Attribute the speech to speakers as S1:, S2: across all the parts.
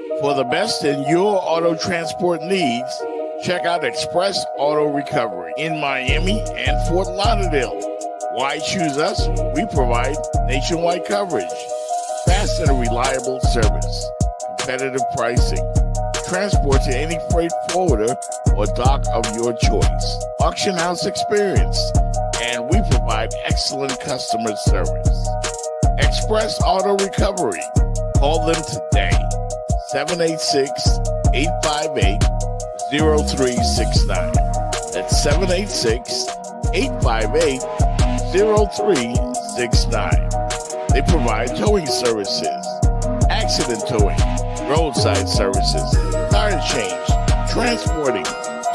S1: For the best in your auto transport needs, check out Express Auto Recovery in Miami and Fort Lauderdale. Why choose us? We provide nationwide coverage, fast and reliable service, competitive pricing, transport to any freight forwarder or dock of your choice, auction house experience, and we provide excellent customer service. Express Auto Recovery. Call them today. 786-858-0369. That's 786-858-0369. They provide towing services, accident towing, roadside services, tire change, transporting,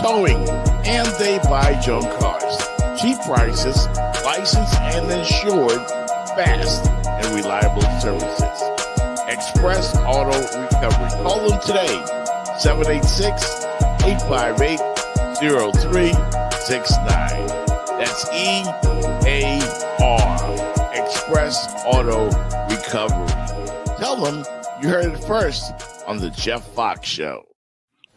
S1: towing, and they buy junk cars. Cheap prices, licensed and insured, fast and reliable services. Express Auto Recovery. Call them today, 786-858-0369. That's EAR, Express Auto Recovery. Tell them you heard it first on the Jeff Fox Show.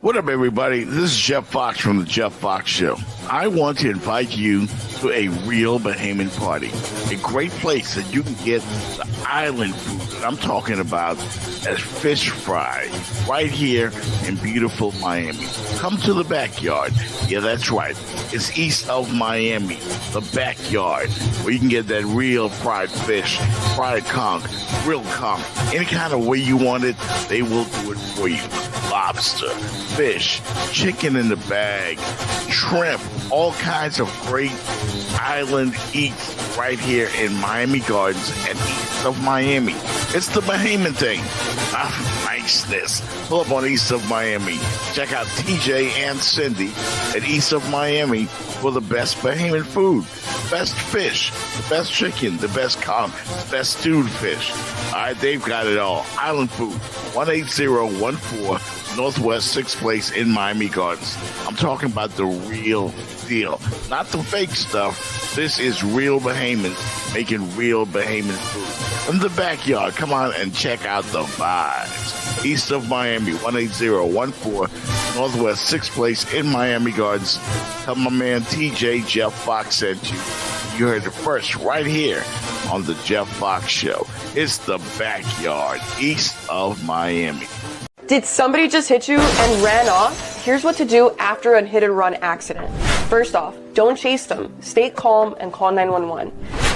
S1: What up, everybody? This is Jeff Fox from the Jeff Fox Show. I want to invite you to a real Bahamian party, a great place that you can get the island food that I'm talking about as fish fry right here in beautiful Miami. Come to the backyard. Yeah, that's right. It's east of Miami, the backyard, where you can get that real fried fish, fried conch, grilled conch, any kind of way you want it, they will do it for you. Lobster, fish, chicken in the bag, shrimp, all kinds of great island eats right here in Miami Gardens and east of Miami. It's the Bahamian thing. Niceness. Pull up on east of Miami. Check out TJ and Cindy at east of Miami for the best Bahamian food. Best fish, the best chicken, the best conch, the best stewed fish. All right, they've got it all. Island food, 18014 Northwest 6th Place in Miami Gardens. I'm talking about the real deal, not the fake stuff. This is real Bahamians making real Bahamian food. In the backyard, come on and check out the vibes. East of Miami, 18014 Northwest 6th Place in Miami Gardens. Tell my man TJ Jeff Fox sent you. You heard it first right here on the Jeff Fox Show. It's the backyard, east of Miami.
S2: Did somebody just hit you and ran off? Here's what to do after a hit and run accident. First off, don't chase them. Stay calm and call 911.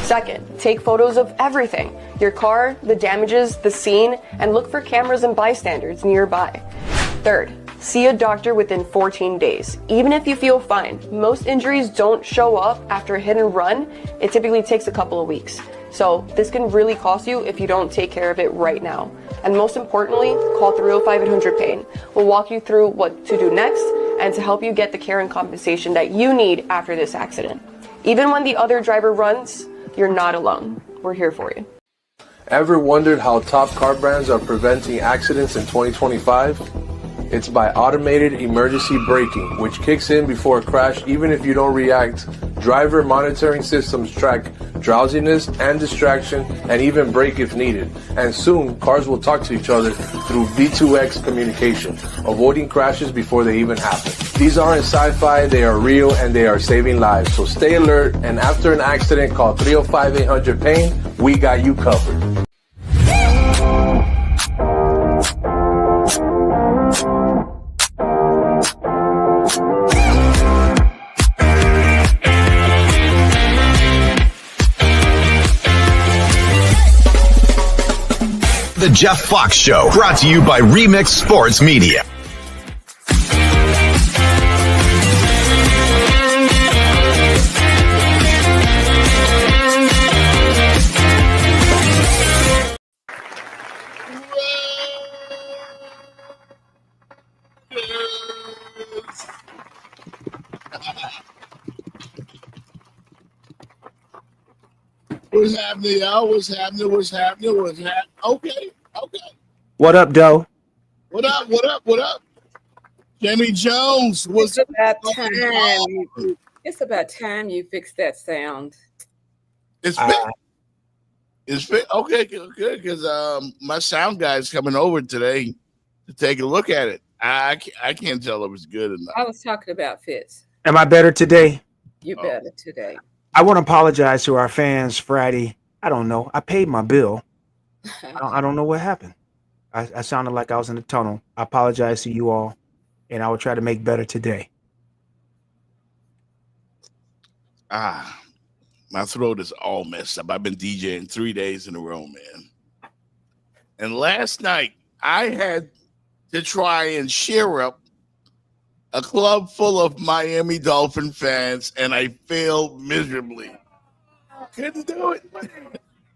S2: Second, take photos of everything. Your car, the damages, the scene, and look for cameras and bystanders nearby. Third, see a doctor within 14 days. Even if you feel fine, most injuries don't show up after a hit and run. It typically takes a couple of weeks. So this can really cost you if you don't take care of it right now. And most importantly, call 305-800-PAIN. We'll walk you through what to do next and to help you get the care and compensation that you need after this accident. Even when the other driver runs, you're not alone. We're here for you.
S3: Ever wondered how top car brands are preventing accidents in 2025? It's by automated emergency braking, which kicks in before a crash even if you don't react. Driver monitoring systems track drowsiness and distraction and even brake if needed. And soon, cars will talk to each other through V2X communication, avoiding crashes before they even happen. These aren't sci-fi, they are real and they are saving lives. So stay alert, and after an accident, call 305-800-PAIN. We got you covered.
S4: The Jeff Fox Show, brought to you by Remix Sports Media.
S1: What's happening, y'all? What's happening? Okay.
S5: What up, Doe?
S1: What up? Jamie Jones, what's
S6: It's about time you fix that sound.
S1: It's fit. Okay, good. Because my sound guy's coming over today to take a look at it. I can't tell if it's good or not.
S6: I was talking about Fitz.
S5: Am I better today?
S6: You better today.
S5: I want to apologize to our fans Friday. I don't know. I paid my bill. I don't know what happened. I sounded like I was in the tunnel. I apologize to you all, and I will try to make better today.
S1: My throat is all messed up. I've been DJing 3 days in a row, man. And last night, I had to try and cheer up a club full of Miami Dolphin fans, and I failed miserably. Couldn't do it.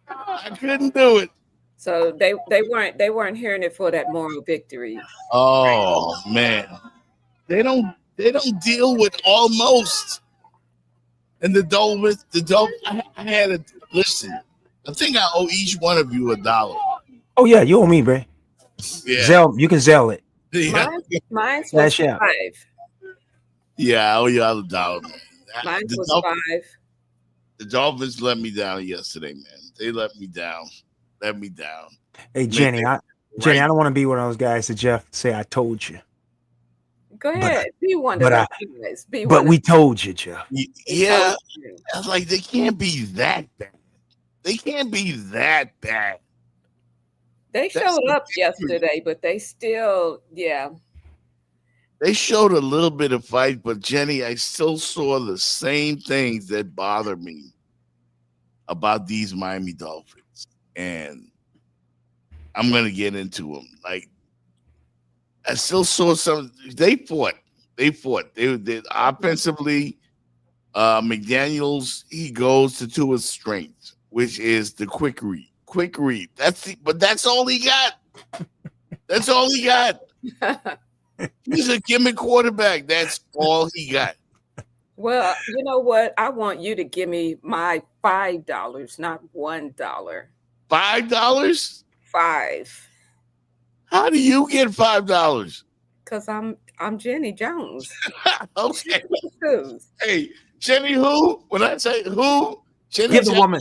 S1: I couldn't do it.
S6: So they weren't hearing it for that moral victory.
S1: Oh man, they don't deal with almost. And the Dolphins, I had to listen. I think I owe each one of you $1.
S5: Oh yeah, you owe me, bro.
S1: Yeah,
S5: You can Zell it.
S1: Yeah,
S6: Mine's was
S5: Cash out.
S6: 5.
S1: yeah, I owe you all $1, man.
S6: Mine
S1: The
S6: was
S1: Dolphins,
S6: 5.
S1: the Dolphins let me down yesterday, man. They let me down.
S5: Hey Jenny, I
S1: Right.
S5: don't want to be one of those guys that Jeff say I told you,
S6: Go ahead. Be one
S5: but
S6: of those guys. Be
S5: but
S6: one
S5: we
S6: of
S5: told you, Jeff.
S1: Yeah,
S6: those.
S1: I was like, they can't be that bad. They can't be that bad.
S6: They
S1: That's
S6: showed
S1: the
S6: up
S1: victory.
S6: yesterday, but they still,
S1: They showed a little bit of fight, but Jenny, I still saw the same things that bother me about these Miami Dolphins. And I'm going to get into them. Like, I still saw some, they fought. They offensively, McDaniels, he goes to Tua's strength, which is the quick read. But that's all he got. That's all he got. He's a gimmick quarterback. That's all he got.
S6: Well, you know what? I want you to give me my $5, not $1.
S1: $5?
S6: 5.
S1: How do you get $5?
S6: Because I'm Jenny Jones.
S1: Okay.
S6: Who's?
S1: Hey, Jenny who? When I say who? Jenny
S5: Give the woman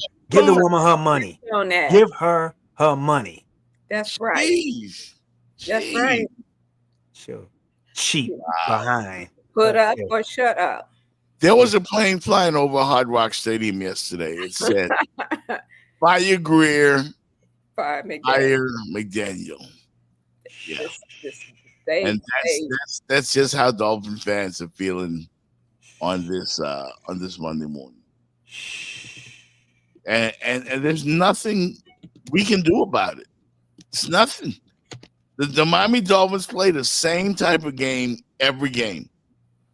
S5: her money.
S6: On that.
S5: Give her money.
S6: That's right.
S1: Jeez.
S6: That's right.
S5: Sure. Cheap behind.
S6: Put up or shut up.
S1: There was a plane flying over Hard Rock Stadium yesterday. It said, fire Greer,
S6: Fire McDaniel.
S1: fire McDaniel. Yeah. And that's just how Dolphin fans are feeling on this Monday morning. And there's nothing we can do about it. It's nothing. The Miami Dolphins play the same type of game every game.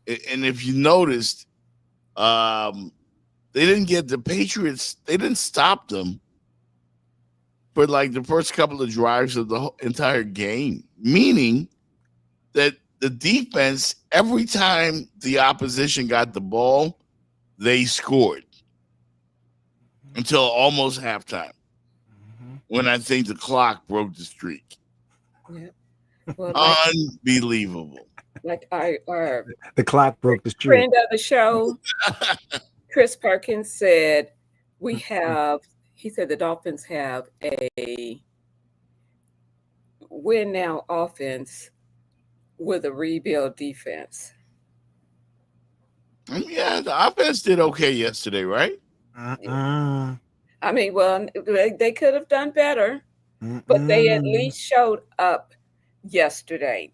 S1: And if you noticed, they didn't get the Patriots, they didn't stop them for like the first couple of drives of the entire game, meaning that the defense, every time the opposition got the ball, they scored until almost halftime, when I think the clock broke the streak.
S6: Yeah. Well,
S1: Unbelievable.
S6: like our
S5: The clock broke the streak.
S6: friend of the show, Chris Perkins, said he said the Dolphins have a win now offense with a rebuild defense.
S1: Yeah, the offense did okay yesterday, right?
S5: Uh-uh.
S6: I mean, well, they could have done better, but they at least showed up yesterday.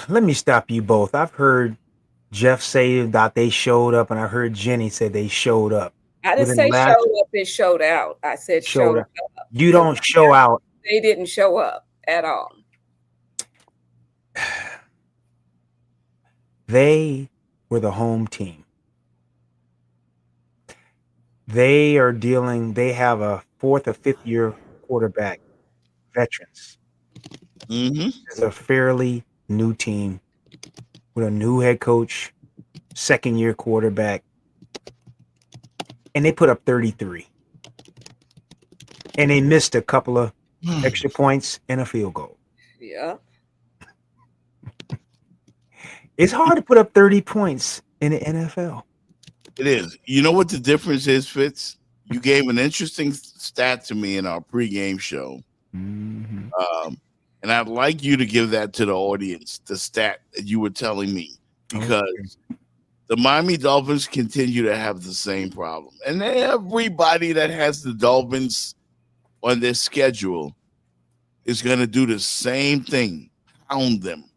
S5: Let me stop you both. I've heard Jeff say that they showed up, and I heard Jenny say they showed up.
S6: I didn't say showed up and showed out. I said showed up.
S5: You don't show out.
S6: They didn't show up at all.
S5: They were the home team. They have a 4th or 5th year quarterback, veterans. It's a fairly new team with a new head coach, 2nd year quarterback, and they put up 33. And they missed a couple of extra points and a field goal.
S6: Yeah.
S5: It's hard to put up 30 points in the NFL.
S1: It is. You know what the difference is, Fitz? You gave an interesting stat to me in our pregame show And I'd like you to give that to the audience, the stat that you were telling me, because the Miami Dolphins continue to have the same problem. And everybody that has the Dolphins on their schedule is going to do the same thing. Pound them,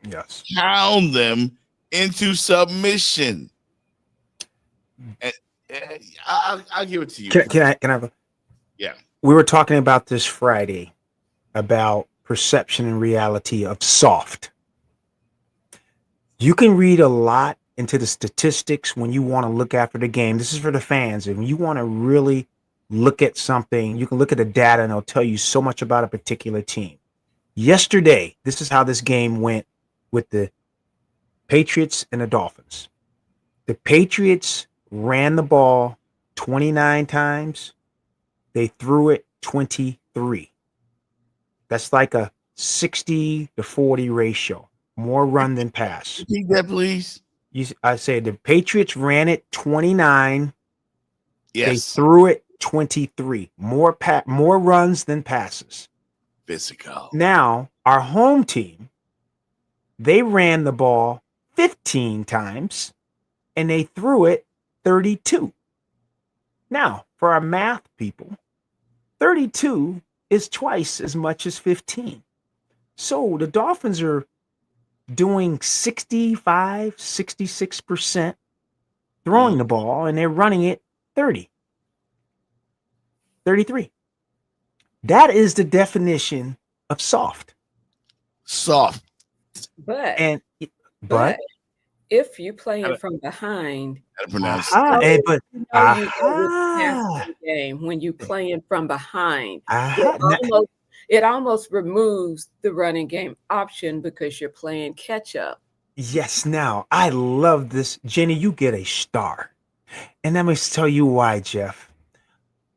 S5: Yes.
S1: pound them into submission. And, I'll give it to you.
S5: Can I have a?
S1: Yeah.
S5: We were talking about this Friday about perception and reality of soft. You can read a lot into the statistics when you want to look after the game. This is for the fans. And when you want to really look at something, you can look at the data and it'll tell you so much about a particular team. Yesterday, this is how this game went with the Patriots and the Dolphins. The Patriots ran the ball 29 times. They threw it 23. That's like a 60-40 ratio. More run than pass.
S1: Repeat that, please.
S5: I said the Patriots ran it 29.
S1: Yes.
S5: They threw it 23. More runs than passes.
S1: Physical.
S5: Now, our home team, they ran the ball 15 times and they threw it 32. Now, for our math people, 32 is twice as much as 15. So the Dolphins are doing 65, 66% throwing the ball, and they're running it 33. That is the definition of soft.
S1: Soft.
S6: But if you playing from behind, game when you playing from behind, it almost removes the running game option because you're playing catch up.
S5: Yes, now I love this. Jenny, you get a star. And let me tell you why, Jeff.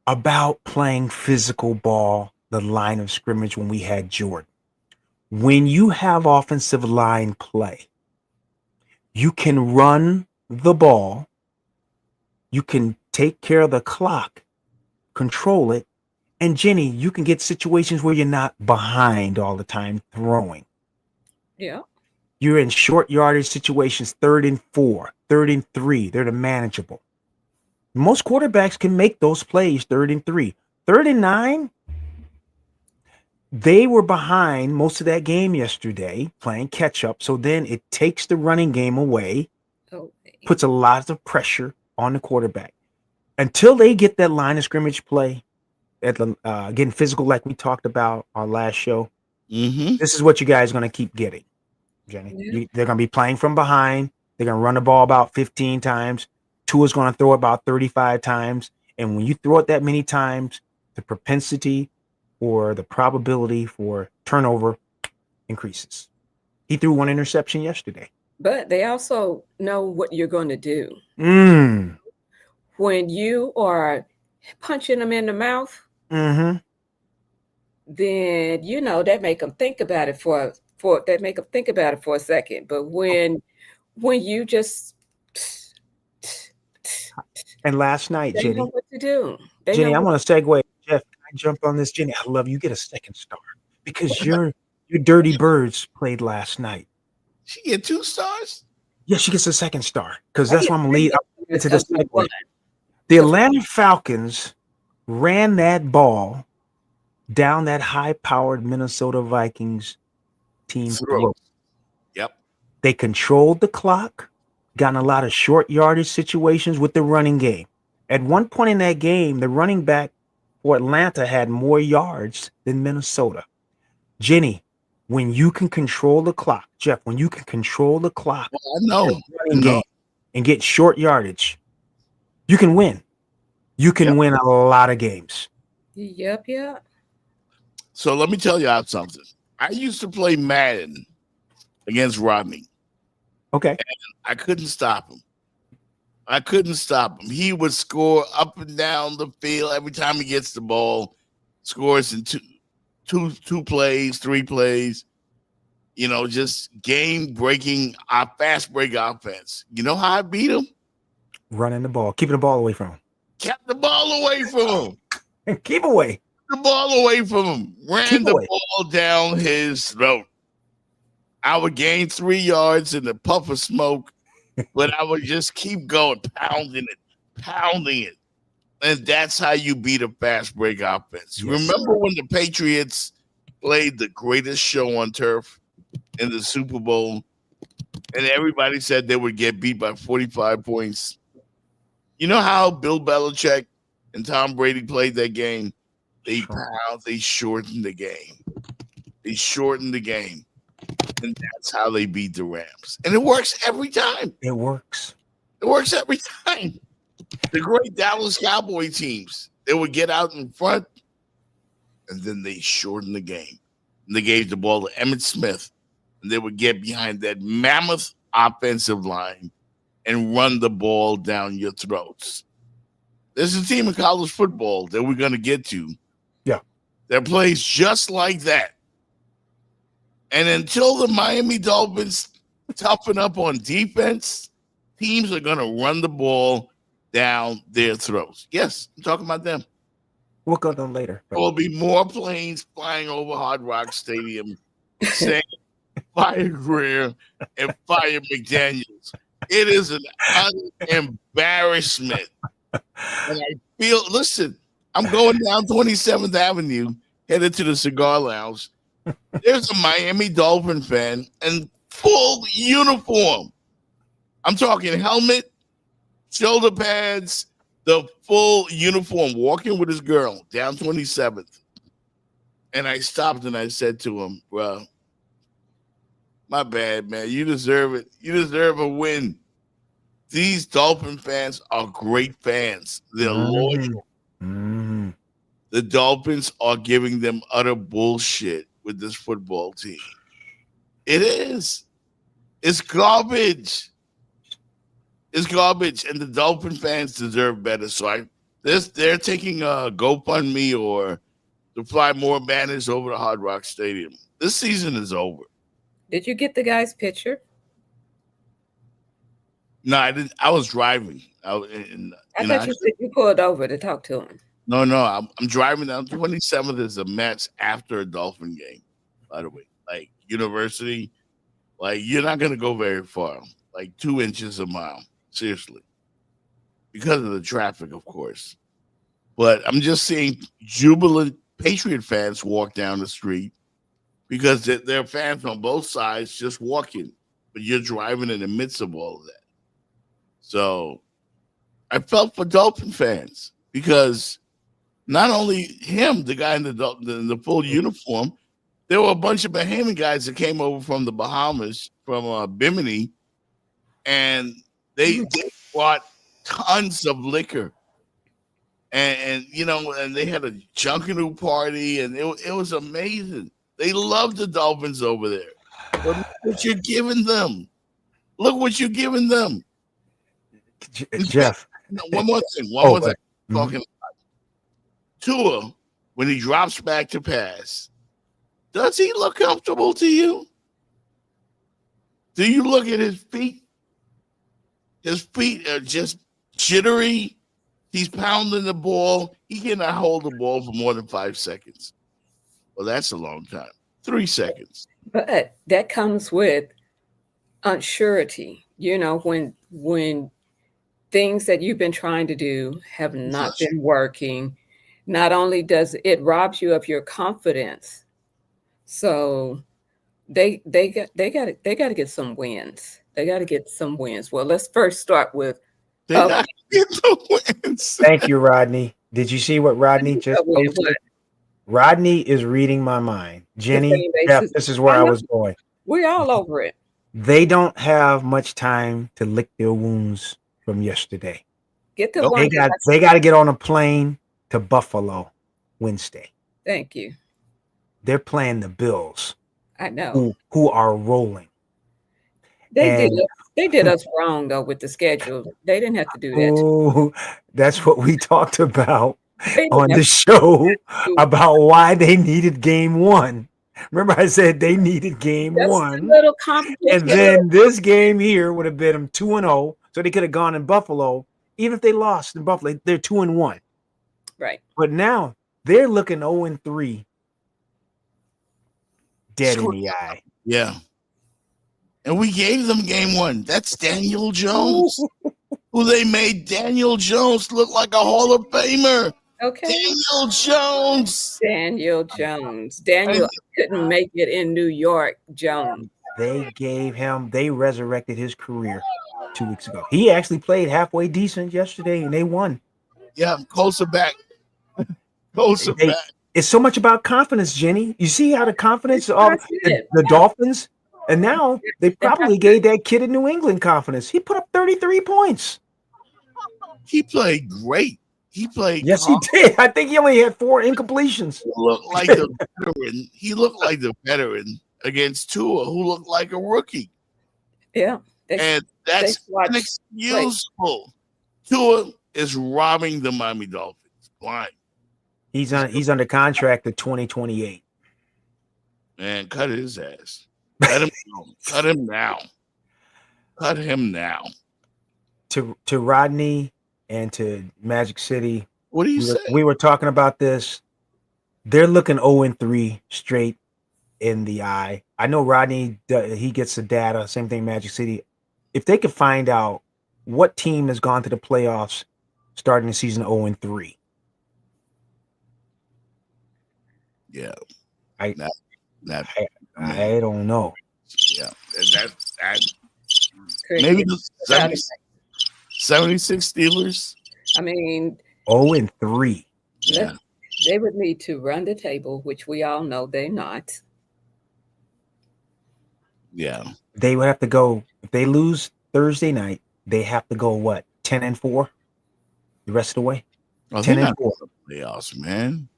S5: About playing physical ball, the line of scrimmage when we had Jordan. When you have offensive line play, you can run the ball, you can take care of the clock, control it, and Jenny, you can get situations where you're not behind all the time throwing.
S6: Yeah.
S5: You're in short yardage situations, 3rd and 4, 3rd and 3. They're the manageable. Most quarterbacks can make those plays 3rd and 3. 3rd and 9, they were behind most of that game yesterday playing catch up. So then it takes the running game away, puts a lot of pressure on the quarterback. Until they get that line of scrimmage play, at the getting physical like we talked about our last show, this is what you guys are going to keep getting, Jenny.
S6: Yeah.
S5: They're going to be playing from behind. They're going to run the ball about 15 times. Tua's going to throw it about 35 times. And when you throw it that many times, the propensity or the probability for turnover increases. He threw one interception yesterday.
S6: But they also know what you're going to do. When you are punching them in the mouth, then that make them think about it for a second. But when you just
S5: and last night,
S6: they
S5: Jenny,
S6: know what to do.
S5: Jenny, I'm going to segue. Jeff, can I jump on this? Jenny, I love you. Get a second star because your Dirty Birds played last night.
S1: She get 2 stars?
S5: Yeah, she gets a second star because that's why I'm leading up into the segue. The Atlanta Falcons ran that ball down that high-powered Minnesota Vikings team throat.
S1: Yep.
S5: They controlled the clock, got in a lot of short yardage situations with the running game. At one point in that game, the running back for Atlanta had more yards than Minnesota. Jenny, when you can control the clock, Jeff, when you can control the clock, game and get short yardage, you can win. You can win a lot of games.
S6: Yep.
S1: So let me tell you out something. I used to play Madden against Rodney.
S5: Okay.
S1: And I couldn't stop him. He would score up and down the field every time he gets the ball, scores in two plays, 3 plays, just game-breaking, fast-break offense. You know how I beat him?
S5: Running the ball, keeping the ball away from him.
S1: Kept the ball away from him.
S5: Keep away.
S1: the ball away from him, ran
S5: Keep
S1: the
S5: away.
S1: ball down his throat. I would gain 3 yards in a puff of smoke, but I would just keep going, pounding it. And that's how you beat a fast break offense.
S5: Yes,
S1: Remember when the Patriots played the greatest show on turf in the Super Bowl, and everybody said they would get beat by 45 points? You know how Bill Belichick and Tom Brady played that game? They shortened the game. They shortened the game. And that's how they beat the Rams. And it works every time.
S5: It works.
S1: It works every time. The great Dallas Cowboy teams, they would get out in front, and then they shortened the game. And they gave the ball to Emmitt Smith, and they would get behind that mammoth offensive line and run the ball down your throats. There's a team in college football that we're going to get to.
S5: Yeah.
S1: That plays just like that. And until the Miami Dolphins toughen up on defense, teams are going to run the ball down their throats. Yes, I'm talking about them.
S5: We'll go to them later.
S1: There will be more planes flying over Hard Rock Stadium saying fire Greer and fire McDaniels. It is an embarrassment. And I feel, listen, I'm going down 27th Avenue, headed to the cigar lounge. There's a Miami Dolphin fan in full uniform. I'm talking helmet, shoulder pads, the full uniform, walking with his girl down 27th. And I stopped and I said to him, bro, my bad, man. You deserve it. You deserve a win. These Dolphin fans are great fans. They're loyal.
S5: Mm-hmm.
S1: The Dolphins are giving them utter bullshit with this football team. It is. It's garbage. It's garbage, and the Dolphin fans deserve better. So they're taking a GoFundMe or to fly more banners over to Hard Rock Stadium. This season is over.
S6: Did you get the guy's picture?
S1: No, I didn't. I was driving.
S6: I thought you said you pulled over to talk to him.
S1: No, I'm driving down 27th. Is a match after a Dolphin game, by the way. Like University, like you're not going to go very far, like 2 inches a mile. Seriously. Because of the traffic, of course. But I'm just seeing jubilant Patriot fans walk down the street because they're fans on both sides just walking, but you're driving in the midst of all of that. So I felt for Dolphin fans because not only him, the guy in the full uniform, there were a bunch of Bahamian guys that came over from the Bahamas, from Bimini, and they brought tons of liquor. And they had a Junkanoo party, and it was amazing. They loved the Dolphins over there. But look what you're giving them. Look what you're giving them.
S5: Jeff.
S1: One more thing. Talking
S5: about
S1: Tua, when he drops back to pass, does he look comfortable to you? Do you look at his feet? His feet are just jittery. He's pounding the ball. He cannot hold the ball for more than 5 seconds. Well, that's a long time. 3 seconds.
S6: But that comes with unsurety. When things that you've been trying to do have not been working, not only does it robs you of your confidence, so they got to get some wins. They got to get some wins. Well, let's first start with.
S1: They got to get the wins.
S5: Thank you, Rodney. Did you see what Rodney just posted? Rodney is reading my mind. Jenny, Jeff, this is where I was going.
S6: We're all over it.
S5: They don't have much time to lick their wounds from yesterday.
S6: Get the one.
S5: They got to get on a plane to Buffalo Wednesday.
S6: Thank you.
S5: They're playing the Bills.
S6: I know.
S5: Who are rolling.
S6: They did us wrong though with the schedule. They didn't have to do that.
S5: Oh, that's what we talked about on the show about why they needed game one. Remember, I said they needed game one.
S6: A little complicated.
S5: And then this game here would have been them 2-0. So they could have gone in Buffalo. Even if they lost in Buffalo, they're 2-1.
S6: Right.
S5: But now They're looking 0-3, dead in the eye.
S1: Yeah. And we gave them game one. That's Daniel Jones, who they made Daniel Jones look like a Hall of Famer.
S6: Okay.
S1: Daniel Jones.
S6: Daniel Jones. Daniel couldn't make it in New York, Jones.
S5: They resurrected his career 2 weeks ago. He actually played halfway decent yesterday, and they won.
S1: Yeah, closer back. Closer back.
S5: It's so much about confidence, Jenny. You see how the confidence of the Dolphins, and now they probably gave that kid in New England confidence. He put up 33 points.
S1: He played great. He played.
S5: Yes, he did. I think he only had 4 incompletions.
S1: He looked like the veteran against Tua, who looked like a rookie.
S6: Yeah.
S1: And that's inexcusable. Tua is robbing the Miami Dolphins blind.
S5: He's under contract to 2028.
S1: Man, cut his ass. Cut him down. Cut him now. Cut him now.
S5: To Rodney and to Magic City.
S1: What do you say?
S5: We were talking about this. They're looking 0-3 straight in the eye. I know Rodney, he gets the data. Same thing, Magic City. If they could find out what team has gone to the playoffs starting the season 0-3.
S1: Yeah.
S5: I don't know.
S1: Yeah. Maybe the 76 Steelers.
S6: I mean,
S5: 0-3.
S1: Yeah.
S6: They would need to run the table, which we all know they're not.
S1: Yeah.
S5: They would have to go, if they lose Thursday night, they have to go what? 10-4 the rest of the way? 10-4.
S1: Playoffs, man.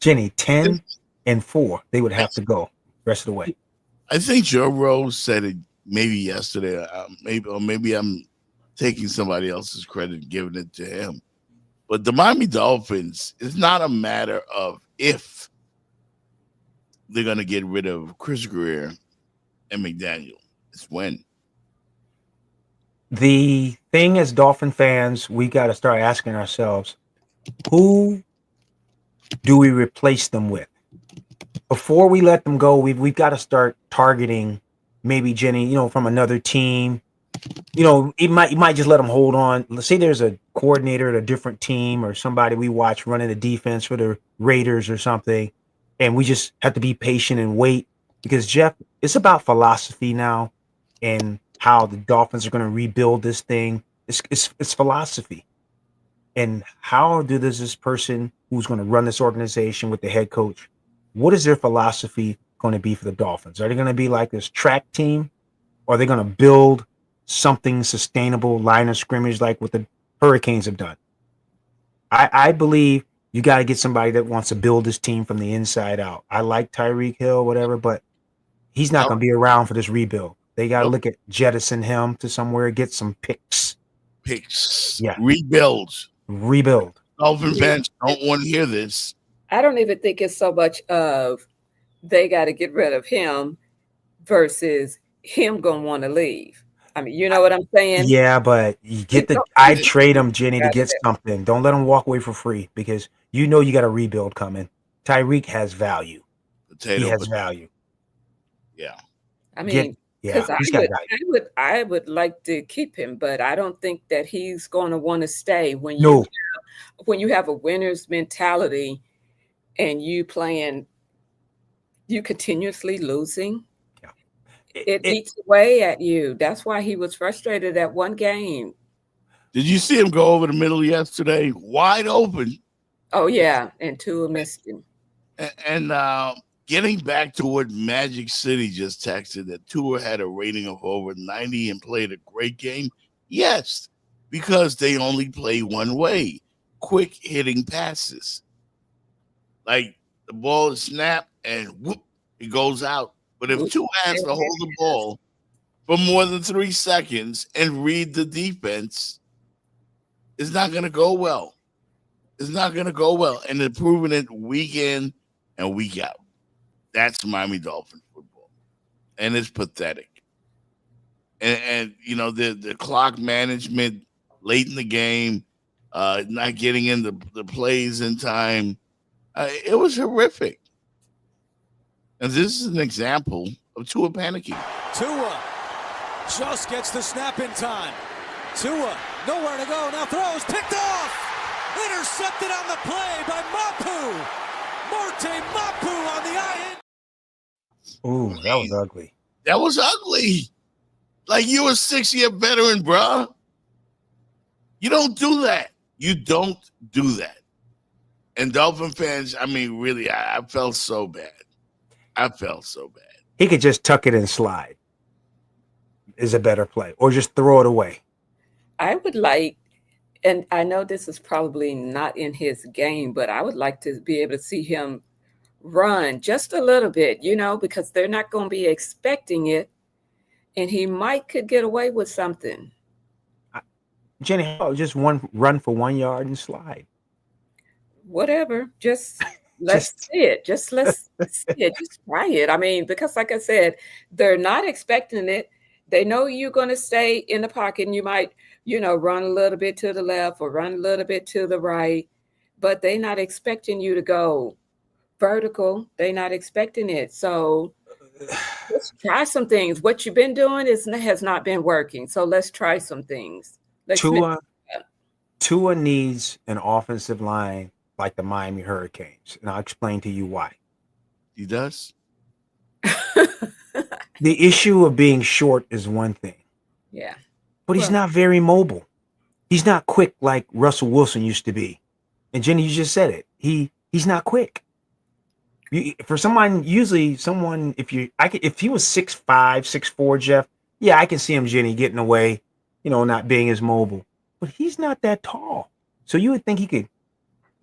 S5: Jenny, 10-4. They would have to go the rest of the way.
S1: I think Joe Rose said it maybe yesterday. Maybe I'm taking somebody else's credit, giving it to him. But the Miami Dolphins, it's not a matter of if they're going to get rid of Chris Greer and McDaniel. It's when.
S5: The thing as Dolphin fans, we got to start asking ourselves, who do we replace them with? Before we let them go, we've got to start targeting maybe Jenny, from another team. You might just let them hold on. Let's say there's a coordinator at a different team or somebody we watch running the defense for the Raiders or something, and we just have to be patient and wait because, Jeff, it's about philosophy now and how the Dolphins are going to rebuild this thing. It's philosophy. And how does this person who's going to run this organization with the head coach, what is their philosophy going to be for the Dolphins? Are they going to be like this track team? Or are they going to build something sustainable, line of scrimmage like what the Hurricanes have done? I believe you got to get somebody that wants to build this team from the inside out. I like Tyreek Hill, whatever, but he's not going to be around for this rebuild. They got to look at jettison him to somewhere, get some picks. Yeah.
S1: Rebuild. Dolphin fans don't want to hear this.
S6: I don't even think it's so much of they got to get rid of him versus him going to want to leave. I mean, you know what I'm saying?
S5: Yeah, but you get I'd trade him, Jenny, to get something. Don't let him walk away for free because you got a rebuild coming. Tyreek has value. He has value.
S1: Yeah.
S6: I mean, because I would like to keep him, but I don't think that he's going to want to stay when you have a winner's mentality and you continuously losing.
S5: Yeah.
S6: It eats away at you. That's why he was frustrated at one game.
S1: Did you see him go over the middle yesterday? Wide open.
S6: Oh, yeah. And Tua missed him.
S1: And getting back to what Magic City just texted, that Tua had a rating of over 90 and played a great game. Yes, because they only play one way. Quick hitting passes. Like the ball is snapped and whoop, it goes out. But if Tua has to hold the ball for more than 3 seconds and read the defense, it's not going to go well. It's not going to go well. And they're proving it week in and week out. That's Miami Dolphin football. And it's pathetic. And the clock management late in the game, not getting in the plays in time. It was horrific. And this is an example of Tua panicking.
S7: Tua just gets the snap in time. Tua, nowhere to go, now throws, picked off! Intercepted on the play by Mapu! Marte Mapu on the eye.
S5: Ooh, that was ugly.
S1: That was ugly. Like, you a 6-year veteran, bro. You don't do that. You don't do that. And Dolphin fans, I mean, really, I felt so bad. I felt so bad.
S5: He could just tuck it and slide. Is a better play, or just throw it away.
S6: I would like, and I know this is probably not in his game, but I would like to be able to see him run just a little bit, because they're not going to be expecting it, and he could get away with something.
S5: Jenny, how about just run for 1 yard and slide?
S6: Whatever, just let's see it. Just let's see it. Just try it. I mean, because like I said, they're not expecting it. They know you're going to stay in the pocket, and you might, run a little bit to the left or run a little bit to the right, but they're not expecting you to go vertical. They're not expecting it. So let's try some things. What you've been doing has not been working. So let's try some things.
S5: Tua needs an offensive line like the Miami Hurricanes, and I'll explain to you why.
S1: He does?
S5: The issue of being short is one thing.
S6: Yeah.
S5: But he's not very mobile. He's not quick like Russell Wilson used to be. And Jenny, you just said it. He's not quick. If he was 6'5", 6'4", Jeff, yeah, I can see him, Jenny, getting away, not being as mobile. But he's not that tall. So you would think he could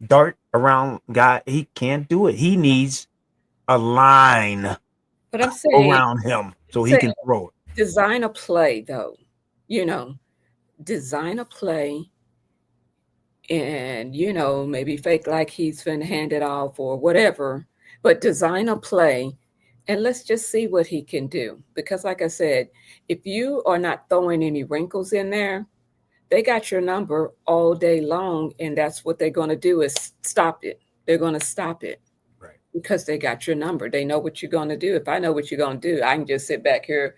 S5: dart around guy. He can't do it. He needs a line around him so he can throw it.
S6: Design a play, though. Design a play and, maybe fake like he's finna hand it off or whatever, but design a play and let's just see what he can do. Because like I said, if you are not throwing any wrinkles in there, they got your number all day long, and that's what they're going to do is stop it. They're going to stop it.
S5: Right.
S6: Because they got your number. They know what you're going to do. If I know what you're going to do, I can just sit back here,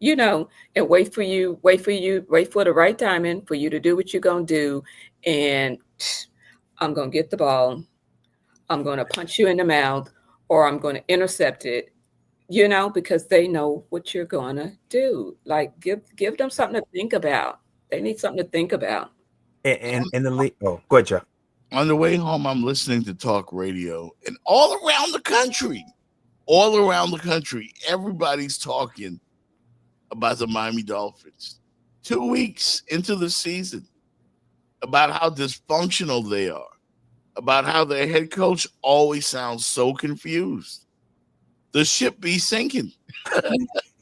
S6: and wait for the right timing for you to do what you're going to do. And I'm going to get the ball. I'm going to punch you in the mouth, or I'm going to intercept it, because they know what you're going to do. Like, give them something to think about. They need something to think about.
S5: And the league. Oh, go ahead, Jeff.
S1: On the way home, I'm listening to talk radio, and all around the country, everybody's talking about the Miami Dolphins 2 weeks into the season, about how dysfunctional they are, about how their head coach always sounds so confused. The ship be sinking.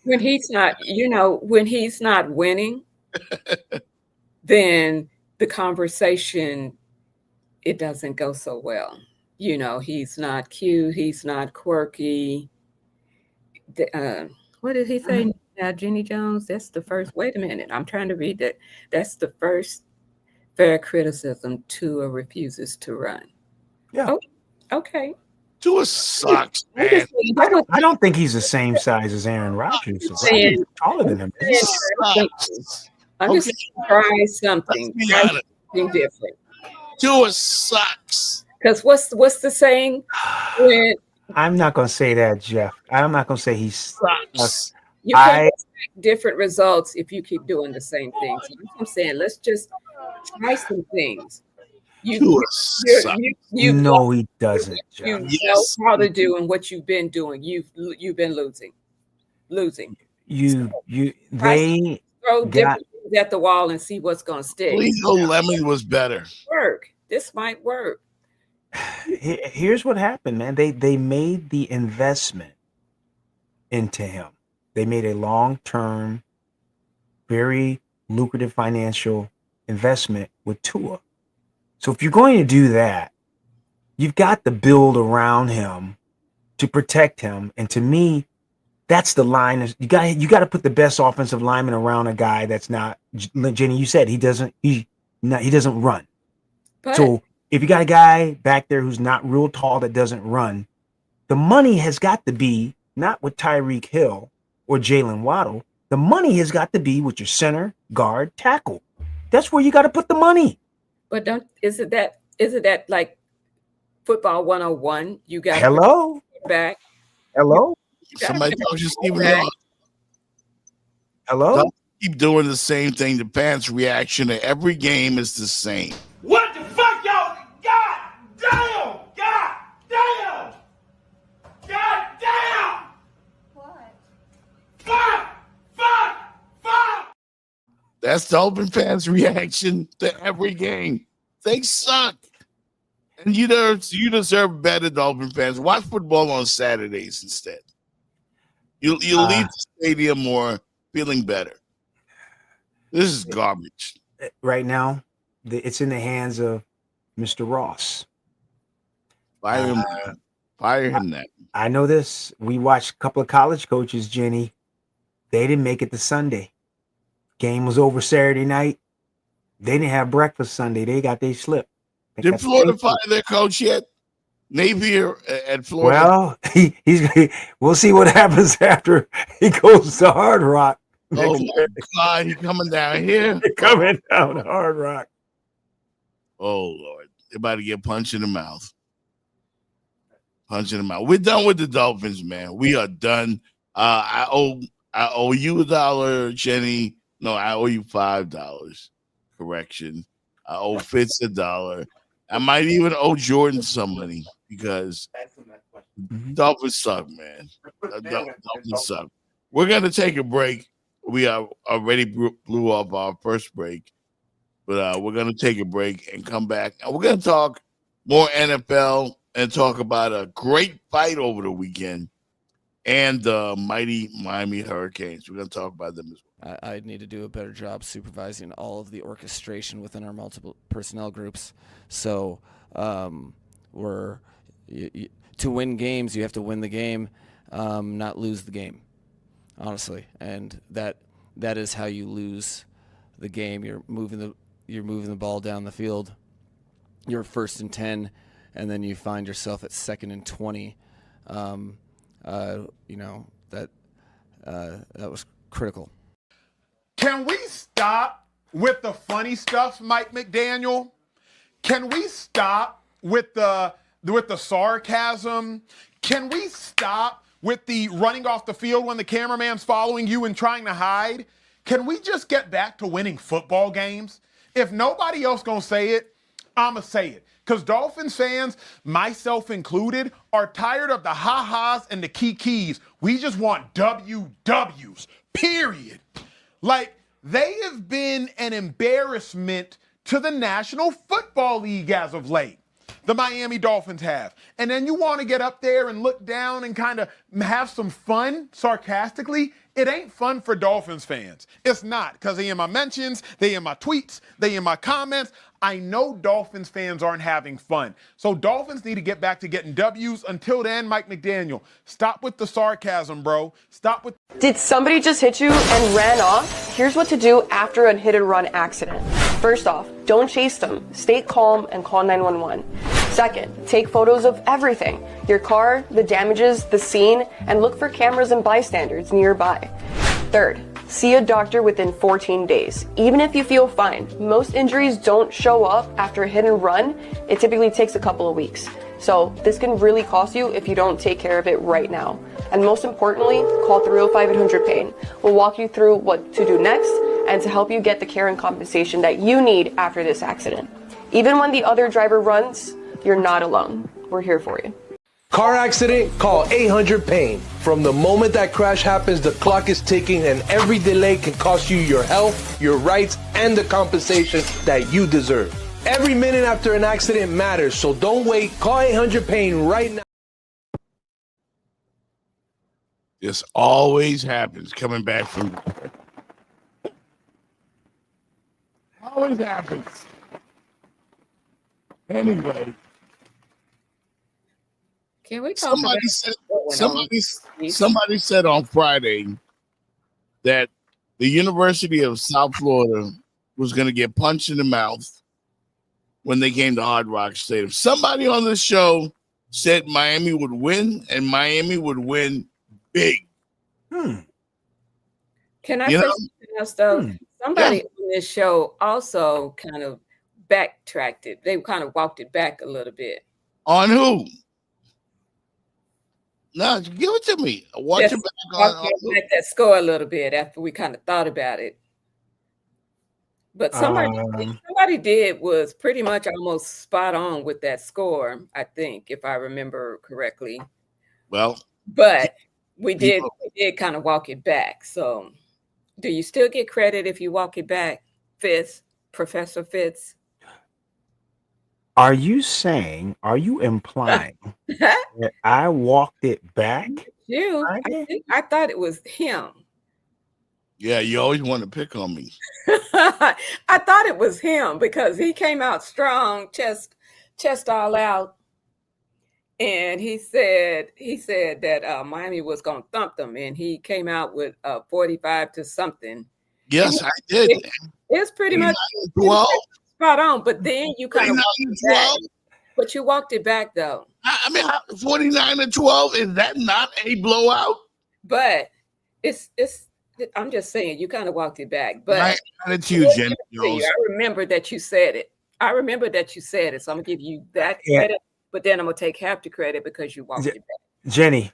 S6: When he's not winning, then the conversation, it doesn't go so well. He's not cute. He's not quirky. What did he say? Now, Jenny Jones, that's the first. Wait a minute. I'm trying to read that. That's the first fair criticism. Tua refuses to run.
S5: Yeah.
S6: Oh, okay.
S1: Tua sucks, man.
S5: I don't think he's the same size as Aaron Rodgers. He's taller than him.
S6: I'm just try something. Try something different.
S1: Tua sucks.
S6: Because what's the saying?
S5: I'm not going to say that, Jeff. I'm not going to say he sucks.
S6: You can expect different results if you keep doing the same things. So I'm saying, let's just try some things.
S5: You know he doesn't. Jeff.
S6: You know how to do and what you've been doing. You've been losing.
S5: They
S6: throw different things at the wall and see what's going to stick.
S1: Lego Lemon was better.
S6: This might work.
S5: Here's what happened, man. They made the investment into him. They made a long-term, very lucrative financial investment with Tua. So if you're going to do that, you've got to build around him to protect him. And to me, That's the line. You got to put the best offensive lineman around a guy that's not. Jenny, you said he doesn't run.
S6: But
S5: So if you got a guy back there who's not real tall that doesn't run, the money has got to be not with Tyreek Hill or Jalen Waddle. The money has got to be with your center, guard, tackle. That's where you got to put the money.
S6: But isn't that like football 101? You got
S5: Hello?
S6: back.
S5: Hello?
S1: Somebody talk to Stephen Young.
S5: Hello?
S1: Don't keep doing the same thing. The fans' reaction to every game is the same.
S8: What the fuck, y'all? God damn! God damn! God damn! What? Fuck!
S1: That's the Dolphin fans' reaction to every game. They suck. And you deserve better, Dolphin fans. Watch football on Saturdays instead. You'll leave the stadium more feeling better. This is garbage.
S5: Right now, it's in the hands of Mr. Ross.
S1: Fire him. Fire him now.
S5: I know this. We watched a couple of college coaches, Jenny. They didn't make it to Sunday. Game was over Saturday night. They didn't have breakfast Sunday. They got their slip.
S1: Did Florida fire their coach yet? Napier at Florida.
S5: Well, we'll see what happens after he goes to Hard Rock.
S1: Oh my God, he's coming down here.
S5: Coming down to Hard Rock.
S1: Oh Lord, they're about to get punched in the mouth. Punch in the mouth. We're done with the Dolphins, man. We are done. I owe you $1, Jenny. No, I owe you $5. Correction. I owe Fitz $1. I might even owe Jordan some money because Dolphins suck, man. Dolphins suck. We're gonna take a break. We are already blew off our first break, but we're gonna take a break and come back, and we're gonna talk more NFL and talk about a great fight over the weekend and the mighty Miami Hurricanes. We're gonna talk about them as well.
S9: I need to do a better job supervising all of the orchestration within our multiple personnel groups. So to win games, you have to win the game, not lose the game, honestly. And that is how you lose the game. You're moving the ball down the field. You're 1st and 10, and then you find yourself at 2nd and 20. That was critical.
S10: Can we stop with the funny stuff, Mike McDaniel? Can we stop with the sarcasm? Can we stop with the running off the field when the cameraman's following you and trying to hide? Can we just get back to winning football games? If nobody else gonna say it, I'ma say it. Because Dolphins fans, myself included, are tired of the ha-has and the kikis. We just want WWs, period. Like, they have been an embarrassment to the National Football League as of late. The Miami Dolphins have. And then you want to get up there and look down and kind of have some fun, sarcastically. It ain't fun for Dolphins fans. It's not, because they in my mentions, they in my tweets, they in my comments. I know Dolphins fans aren't having fun. So Dolphins need to get back to getting W's. Until then, Mike McDaniel, stop with the sarcasm, bro. Stop with...
S2: Did somebody just hit you and ran off? Here's what to do after a hit and run accident. First off, don't chase them. Stay calm and call 911. Second, take photos of everything. Your car, the damages, the scene, and look for cameras and bystanders nearby. Third, see a doctor within 14 days. Even if you feel fine, most injuries don't show up after a hit and run. It typically takes a couple of weeks. So this can really cost you if you don't take care of it right now. And most importantly, call 305-800-PAIN. We'll walk you through what to do next and to help you get the care and compensation that you need after this accident. Even when the other driver runs, you're not alone. We're here for you.
S3: Car accident? Call 800-PAIN. From the moment that crash happens, the clock is ticking, and every delay can cost you your health, your rights, and the compensation that you deserve. Every minute after an accident matters, so don't wait. Call 800-PAIN right now.
S1: This always happens coming back from... Always happens. Anyway.
S6: Can we talk about
S1: somebody said on Friday that the University of South Florida was going to get punched in the mouth when they came to Hard Rock Stadium. Somebody on the show said Miami would win, and Miami would win big.
S6: Can I say something else, though? Somebody on this show also kind of backtracked it. They kind of walked it back a little bit.
S1: On who? No, give it to me. Watch it
S6: back that score a little bit after we kind of thought about it. But somebody did was pretty much almost spot on with that score, I think, if I remember correctly.
S1: Well,
S6: but we did kind of walk it back. So do you still get credit if you walk it back, Professor Fitz?
S5: Are you implying that I walked it back?
S6: I thought it was him.
S1: Yeah, you always want to pick on me.
S6: I thought it was him because he came out strong, chest all out, and he said that Miami was going to thump them, and he came out with 45 to something.
S1: Yes, I did.
S6: It's pretty much 12. Spot on, but then you kind of walked it back. But you walked it back, though.
S1: I mean, 49-12, is that not a blowout?
S6: But it's. I'm just saying, you kind of walked it back. But
S1: attitude, Jenny.
S6: I remember that you said it. So I'm gonna give you that credit. But then I'm gonna take half the credit because you walked it back.
S5: Jenny,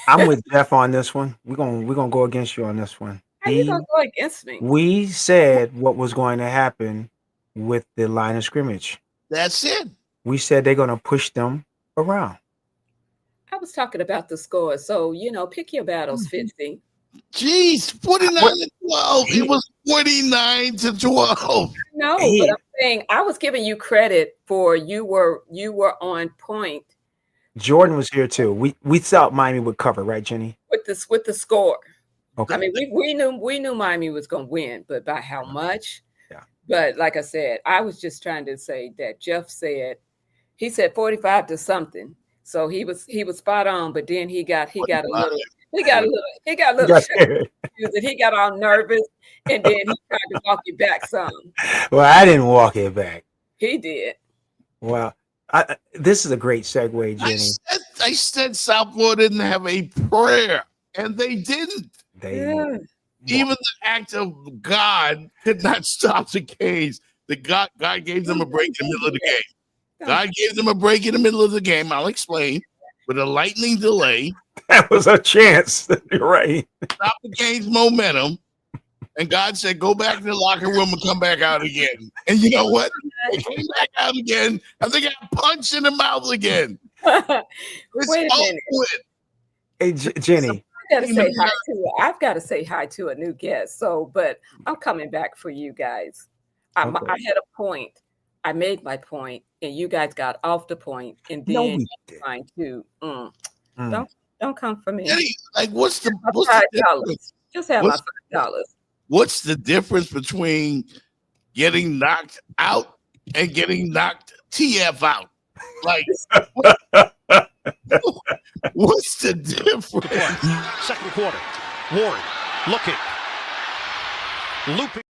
S5: I'm with Jeff on this one. We're gonna go against you on this one.
S6: How you gonna go against me?
S5: We said what was going to happen with the line of scrimmage.
S1: That's it.
S5: We said they're going to push them around.
S6: I was talking about the score. So, pick your battles, 50.
S1: Jeez, 49-12. It was 49-12.
S6: No, but I'm saying I was giving you credit for you were on point.
S5: Jordan was here too. We thought Miami would cover, right, Jenny?
S6: With the score.
S5: Okay.
S6: I mean, we knew Miami was going to win, but by how much? Yeah. But like I said, I was just trying to say that Jeff said 45 to something, so he was spot on. But then he got a little confused, and he got all nervous, and then he tried to walk it back some.
S5: Well, I didn't walk it back.
S6: He did.
S5: Well, this is a great segue, Jenny.
S1: I said South Florida didn't have a prayer, and they didn't. Even the act of God could not stop the Canes. God gave them a break in the middle of the game. God gave them a break in the middle of the game. I'll explain. With a lightning delay.
S5: That was a chance. You're right.
S1: Stop the game's momentum. And God said, go back to the locker room and come back out again. And you know what? They came back out again, and they got punched in the mouth again.
S6: Wait a minute.
S5: Hey, Jenny.
S6: I've got to say hi to a new guest. So, but I'm coming back for you guys. I had a point. I made my point, and you guys got off the point, and then trying to don't come for me.
S1: Like, what's the
S6: $5? Just have my $5.
S1: What's the difference between getting knocked out and getting knocked TF out? Like, what's the difference?
S11: Second quarter. Ward looking. Looping.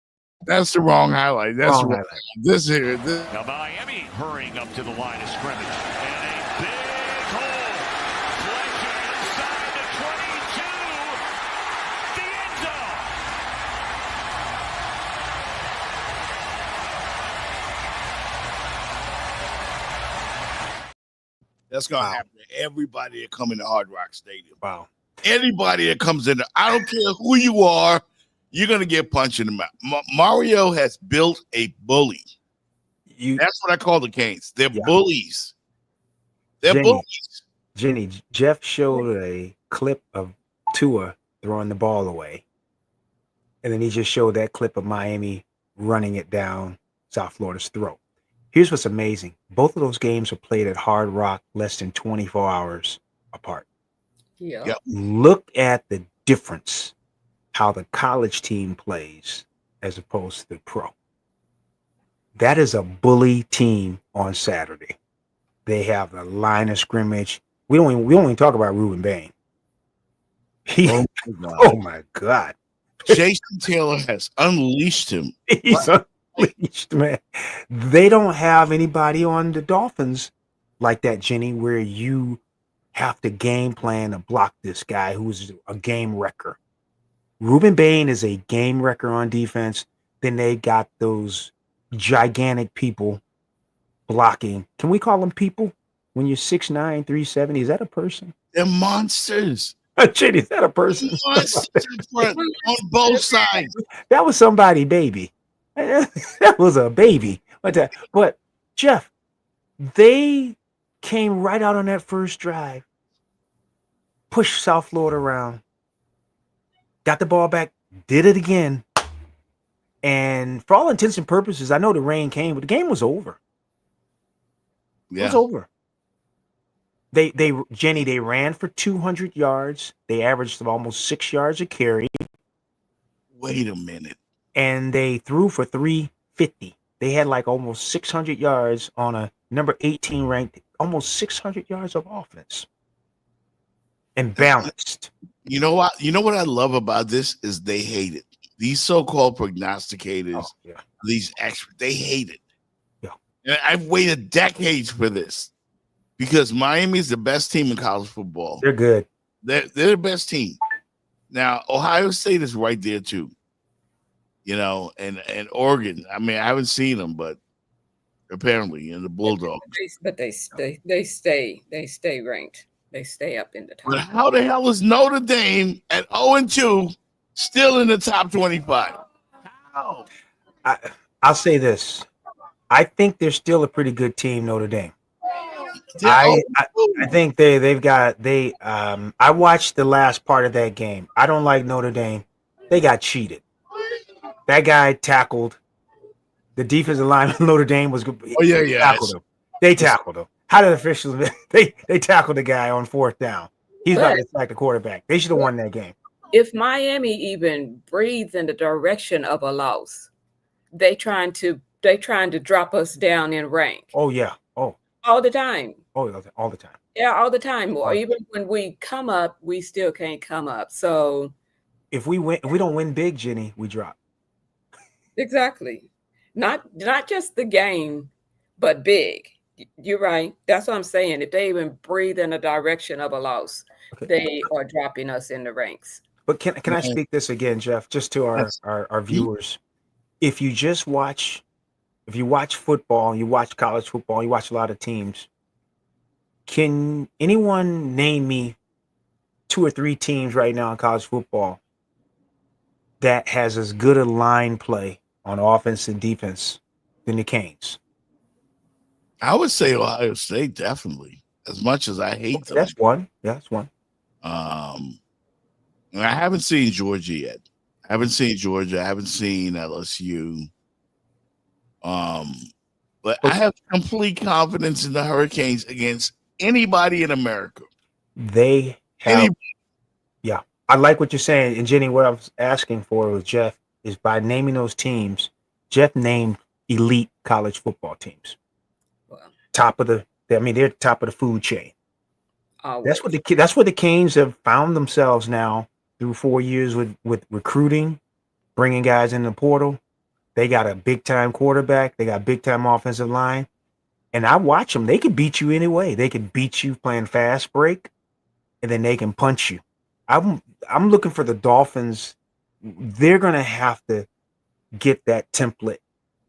S1: That's the wrong highlight. That's wrong. Highlight. This here.
S11: Now Miami hurrying up to the line of scrimmage. And a big hole. Fletcher inside the 22. The end zone.
S1: That's going to happen to everybody that comes into Hard Rock Stadium.
S5: Wow.
S1: Anybody that comes in, I don't care who you are, you're going to get punched in the mouth. Mario has built a bully. That's what I call the Canes. They're bullies. They're bullies.
S5: Jenny, Jeff showed a clip of Tua throwing the ball away. And then he just showed that clip of Miami running it down South Florida's throat. Here's what's amazing. Both of those games were played at Hard Rock less than 24 hours apart.
S6: Yeah.
S1: Yep.
S5: Look at the difference, how the college team plays as opposed to the pro. That is a bully team on Saturday. They have a line of scrimmage. We only talk about Reuben Bain.
S1: Oh my God.
S5: Oh my God.
S1: Jason Taylor has unleashed him.
S5: He's unleashed, man. They don't have anybody on the Dolphins like that, Jenny, where you have to game plan to block this guy who's a game wrecker. Reuben Bain is a game wrecker on defense. Then they got those gigantic people blocking. Can we call them people? When you're 6'9", 370, is that a person?
S1: They're monsters.
S5: Jenny, is that a person?
S1: Monsters on both sides.
S5: That was somebody, baby. That was a baby. But Jeff, they came right out on that first drive, pushed South Florida around, got the ball back, did it again. And for all intents and purposes, I know the rain came, but the game was over. It was over. They ran for 200 yards. They averaged almost 6 yards a carry.
S1: Wait a minute.
S5: And they threw for 350. They had like almost 600 yards on a number 18 ranked, almost 600 yards of offense. And balanced.
S1: You know what? You know what I love about this is they hate it. These so-called prognosticators, these experts, they hate it.
S5: Yeah.
S1: And I've waited decades for this because Miami is the best team in college football.
S5: They're good.
S1: They're the best team. Now, Ohio State is right there too. You know, and Oregon. I mean, I haven't seen them, but apparently, the Bulldogs.
S6: But they stay ranked. They stay up in the top.
S1: But how the hell is Notre Dame at 0-2 still in the top 25? How?
S5: I'll say this. I think they're still a pretty good team, Notre Dame. I think they've got I watched the last part of that game. I don't like Notre Dame. They got cheated. That guy tackled the defensive line of Notre Dame was good.
S1: Oh yeah.
S5: Tackled him. They tackled him. How did officials they tackled the guy on fourth down? He's about to sack the quarterback. They should have won that game.
S6: If Miami even breathes in the direction of a loss, they trying to drop us down in rank.
S5: Oh yeah. Oh.
S6: All the time.
S5: Oh, all the time.
S6: Yeah, all the time. Or even when we come up, we still can't come up. So
S5: if we don't win big, Jenny, we drop.
S6: Exactly. Not just the game, but big. You're right. That's what I'm saying. If they even breathe in the direction of a loss, they are dropping us in the ranks.
S5: But can I speak this again, Jeff, just to our viewers? If you watch football, you watch college football, you watch a lot of teams, can anyone name me 2 or 3 teams right now in college football that has as good a line play on offense and defense than the Canes?
S1: I would say Ohio State, definitely. As much as I hate them.
S5: That's one. Yeah, that's one.
S1: I haven't seen Georgia yet. I haven't seen LSU. But I have complete confidence in the Hurricanes against anybody in America.
S5: They have. Yeah, I like what you're saying. And Jenny, what I was asking for with Jeff is by naming those teams, Jeff named elite college football teams. Wow. They're top of the food chain. That's what the Canes have found themselves now through 4 years with recruiting, bringing guys in the portal. They got a big time quarterback. They got big time offensive line, and I watch them. They can beat you anyway. They can beat you playing fast break, and then they can punch you. I'm looking for the Dolphins. They're gonna have to get that template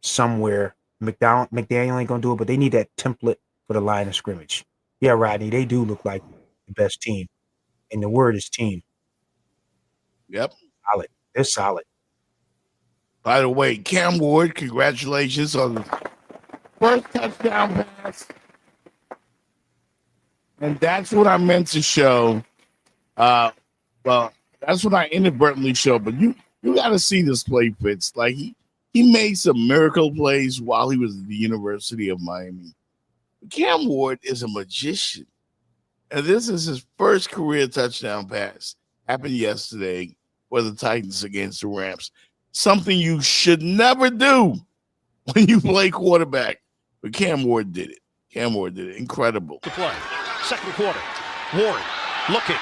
S5: somewhere. McDaniel ain't gonna do it, but they need that template for the line of scrimmage. Yeah, Rodney, they do look like the best team, and the word is team.
S1: Yep,
S5: solid. They're solid.
S1: By the way, Cam Ward, congratulations on the first touchdown pass. And that's what I meant to show. Well, that's what I inadvertently showed. But you got to see this play, Fitz. Like he made some miracle plays while he was at the University of Miami. Cam Ward is a magician. And this is his first career touchdown pass. Happened yesterday for the Titans against the Rams. Something you should never do when you play quarterback. But Cam Ward did it. Cam Ward did it. Incredible.
S12: To play. Second quarter. Ward looking.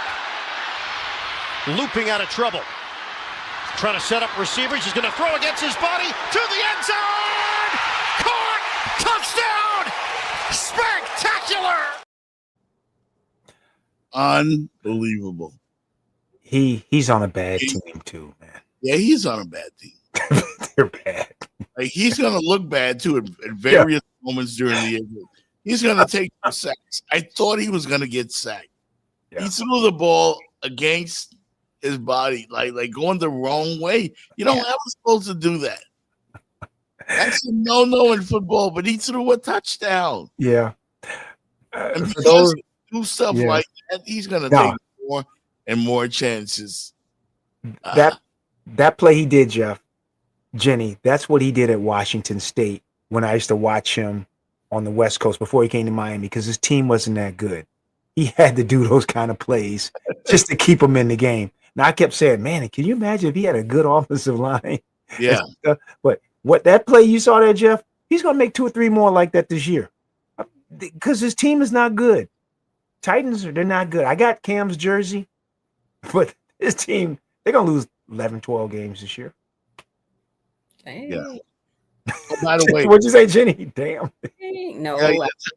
S12: Looping out of trouble. Trying to set up receivers. He's going to throw against his body to the end zone. Caught. Touchdown. Spectacular.
S1: Unbelievable.
S5: He's on a bad team too, man.
S1: Yeah, he's on a bad team.
S5: They're bad.
S1: Like, he's going to look bad too at various moments during the year. He's going to take some sacks. I thought he was going to get sacked. He threw the ball against his body, like going the wrong way. You don't ever supposed to do that. That's a no-no in football, but he threw a touchdown.
S5: Yeah.
S1: And if he doesn't do stuff like that, he's going to take more and more chances.
S5: That play he did, Jeff, Jenny, that's what he did at Washington State when I used to watch him on the West Coast before he came to Miami, because his team wasn't that good. He had to do those kind of plays just to keep him in the game. Now, I kept saying, man, can you imagine if he had a good offensive line?
S1: Yeah.
S5: But what that play you saw there, Jeff, he's going to make 2 or 3 more like that this year because his team is not good. Titans, they're not good. I got Cam's jersey, but his team, they're going to lose 11, 12 games this year.
S6: Dang.
S1: Yeah. Oh, by the way,
S5: what'd you say, Jenny? Damn.
S6: No,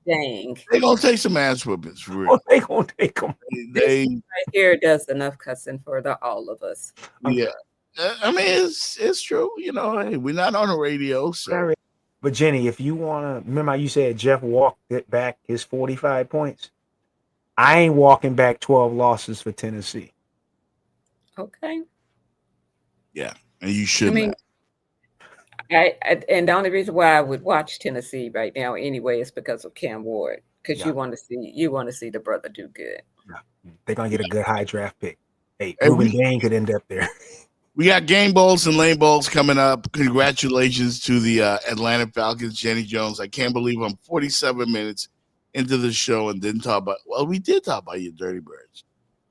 S6: dang.
S1: They're going to take some ass whippings for real.
S5: Oh, they're going to take them.
S6: This right here does enough cussing for all of us.
S1: Yeah. I mean, it's true. You know, hey, we're not on the radio. So.
S5: But, Jenny, if you want to, remember how you said Jeff walked it back his 45 points? I ain't walking back 12 losses for Tennessee.
S6: Okay.
S1: Yeah, and you shouldn't.
S6: And the only reason why I would watch Tennessee right now anyway is because of Cam Ward, because you want to see the brother do good.
S5: Yeah. They're gonna get a good high draft pick. Hey, Ruben Dane could end up there.
S1: We got game balls and lane balls coming up. Congratulations to the Atlanta Falcons, Jenny Jones. I can't believe I'm 47 minutes into the show and didn't talk about. Well, we did talk about your Dirty Birds,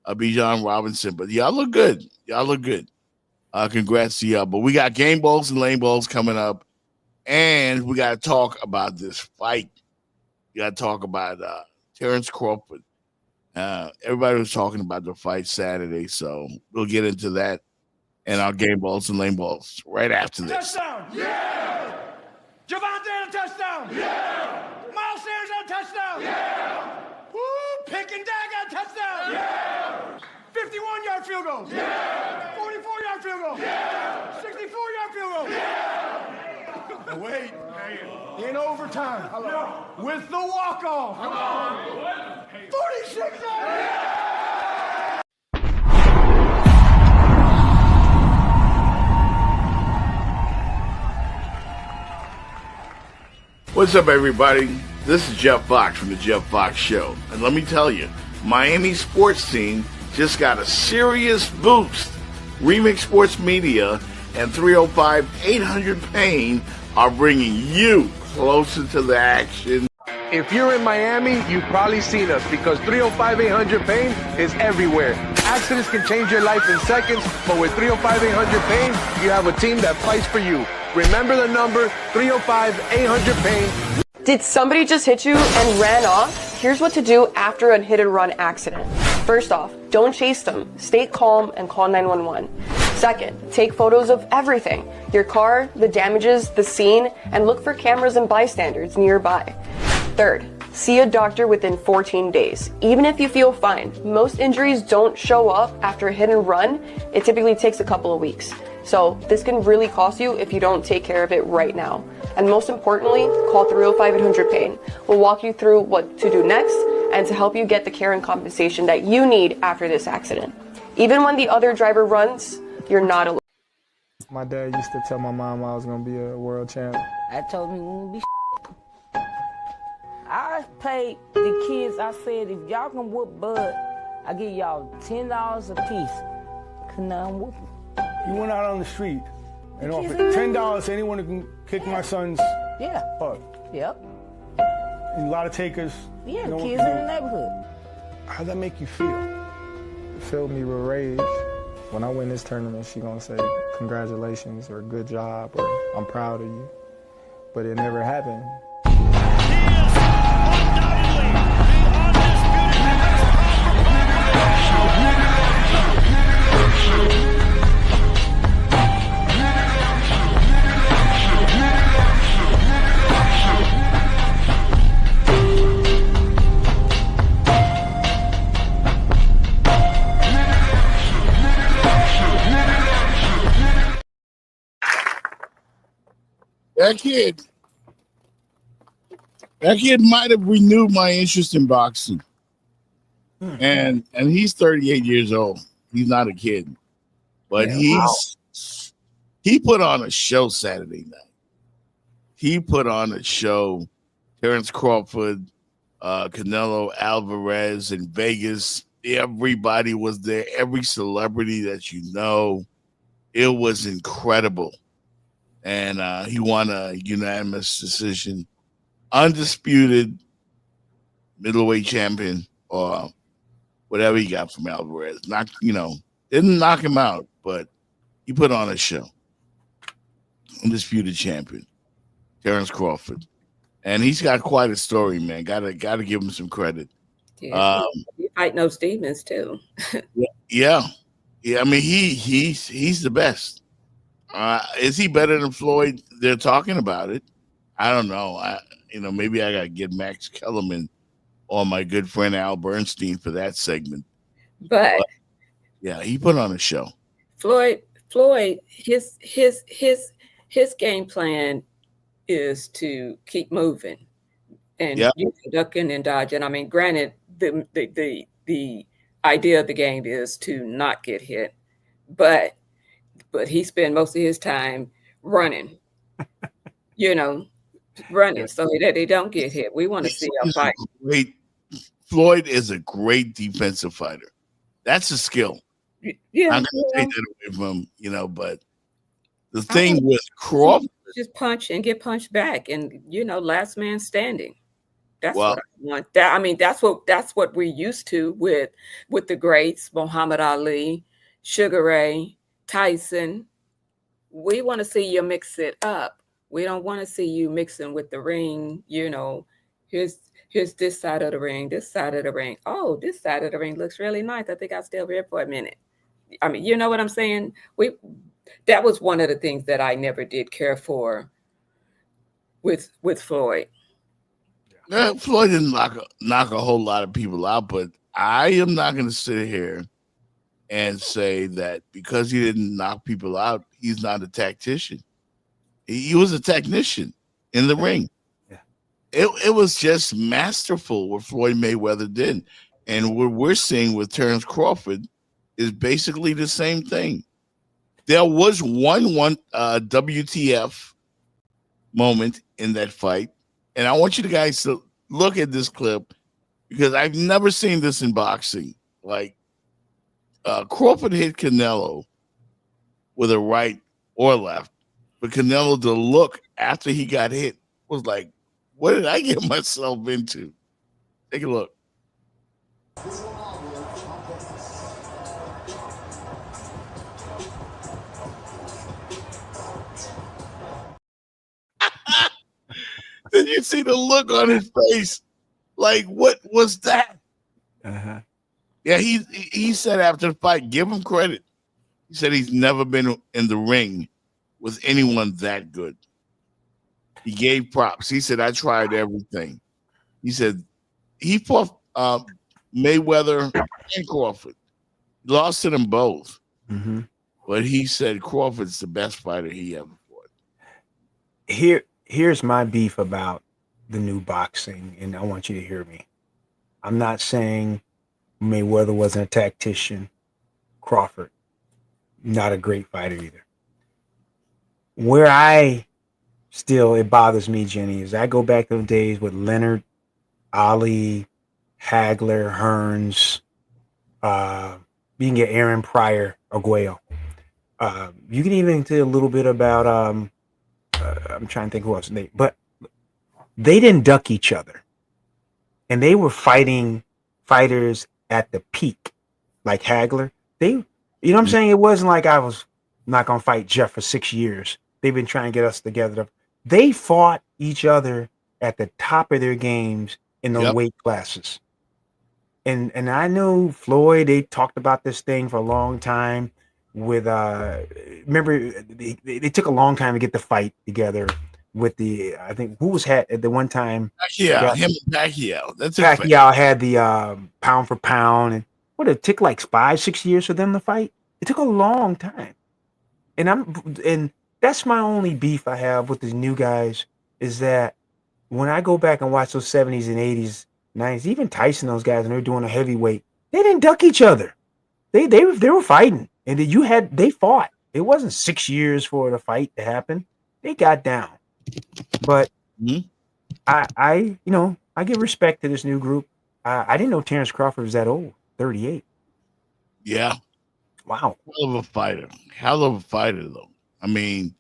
S1: Bijan Robinson, but y'all look good. Y'all look good. Congrats to y'all. But we got game balls and lane balls coming up, and we got to talk about this fight. We got to talk about Terrence Crawford. Everybody was talking about the fight Saturday, so we'll get into that and our game balls and lane balls right after this.
S8: Touchdown! Yeah! Javante on touchdown! Yeah! Miles Sanders on touchdown! Yeah! Woo! Pick and Dag on touchdown! Yeah! 51-yard field goal! Yeah! 44-yard field goal! Yeah! 64-yard field goal! Yeah! And wait, in overtime, with the walk-off, 46 yards!
S1: What's up, everybody? This is Jeff Fox from the Jeff Fox Show. And let me tell you, Miami sports team just got a serious boost. Remix Sports Media and 305-800 Pain are bringing you closer to the action.
S3: If you're in Miami, you've probably seen us because 305-800 Pain is everywhere. Accidents can change your life in seconds, but with 305-800 Pain, you have a team that fights for you. Remember the number, 305-800 Pain.
S2: Did somebody just hit you and ran off? Here's what to do after a hit and run accident. First off, don't chase them. Stay calm and call 911. Second, take photos of everything. Your car, the damages, the scene, and look for cameras and bystanders nearby. Third, see a doctor within 14 days. Even if you feel fine, most injuries don't show up after a hit and run. It typically takes a couple of weeks. So this can really cost you if you don't take care of it right now. And most importantly, call 305-800 Pain. We'll walk you through what to do next and to help you get the care and compensation that you need after this accident. Even when the other driver runs, you're not alone.
S13: My dad used to tell my mom I was going to be a world champ.
S14: I told him to be I paid the kids, I said, if y'all can whoop Bud, I give y'all $10 a piece. Could not whoop him.
S13: You went out on the street and offered $10 to anyone who can kick my son's butt.
S14: Yep.
S13: And a lot of takers.
S14: Yeah, the kids in the neighborhood.
S13: How'd that make you feel? It filled me with rage. When I win this tournament, she gonna say, congratulations, or good job, or I'm proud of you. But it never happened.
S11: He is
S1: That kid might have renewed my interest in boxing. And he's 38 years old. He's not a kid. But he put on a show Saturday night. He put on a show. Terrence Crawford, Canelo Alvarez in Vegas. Everybody was there. Every celebrity that you know. It was incredible. And he won a unanimous decision. Undisputed middleweight champion or whatever he got from Alvarez. Didn't knock him out, but he put on a show. Undisputed champion, Terrence Crawford. And he's got quite a story, man. Gotta give him some credit.
S6: Yeah, he fighting those demons too.
S1: Yeah. I mean, he's the best. Is he better than Floyd? They're talking about it. I don't know. Maybe I gotta get Max Kellerman or my good friend Al Bernstein for that segment.
S6: But
S1: yeah, he put on a show.
S6: Floyd, his game plan is to keep moving and ducking and dodging. I mean, granted, the idea of the game is to not get hit, but he spent most of his time running, running so that they don't get hit. We want to see a fight.
S1: Floyd is a great defensive fighter. That's a skill.
S6: Yeah,
S1: I'm going to take that away from him, but the thing with Crawford,
S6: just punch and get punched back, and last man standing. That's what I want. That's what we're used to with the greats, Muhammad Ali, Sugar Ray, Tyson. We want to see you mix it up. We don't want to see you mixing with the ring. Here's this side of the ring, this side of the ring. Oh, this side of the ring looks really nice. I think I'll stay over here for a minute. I mean, you know what I'm saying? That was one of the things that I never did care for with Floyd.
S1: Floyd didn't knock a whole lot of people out, but I am not going to sit here and say that because he didn't knock people out, he's not a tactician. He was a technician in the ring. Yeah. It was just masterful what Floyd Mayweather did. And what we're seeing with Terrence Crawford is basically the same thing. There was one WTF moment in that fight. And I want you guys to look at this clip because I've never seen this in boxing. Like Crawford hit Canelo with a right or left, but Canelo, the look after he got hit was like, what did I get myself into? Take a look. Did you see the look on his face? Like, what was that?
S5: Uh-huh.
S1: Yeah, he said after the fight, give him credit. He said he's never been in the ring with anyone that good. He gave props. He said, I tried everything. He said he fought Mayweather and Crawford. He lost to them both.
S5: Mm-hmm.
S1: But he said Crawford's the best fighter he ever fought.
S5: Here's my beef about the new boxing, and I want you to hear me. I'm not saying Mayweather wasn't a tactician. Crawford, not a great fighter either. Where it bothers me, Jenny, is I go back to the days with Leonard, Ali, Hagler, Hearns. You can get Aaron Pryor, Aguayo. You can even do a little bit about I'm trying to think who else but they didn't duck each other, and they were fighting fighters at the peak, like Hagler. You know what I'm saying? It wasn't like I was not gonna fight Jeff for 6 years. They've been trying to get us together. They fought each other at the top of their games in the weight classes. And I knew Floyd, they talked about this thing for a long time with remember they took a long time to get the fight together with I think who was at the one time
S1: Pacquiao, him and Pacquiao. That's
S5: Pacquiao had the pound for pound, and it took like 5-6 years for them to fight. It took a long time. And That's my only beef I have with the new guys is that when I go back and watch those 70s and 80s, 90s, even Tyson, those guys, and they're doing a heavyweight, they didn't duck each other. They were fighting, and they fought. It wasn't 6 years for the fight to happen. They got down. But I give respect to this new group. I didn't know Terrence Crawford was that old, 38.
S1: Yeah.
S5: Wow.
S1: Hell of a fighter. Hell of a fighter, though. I mean,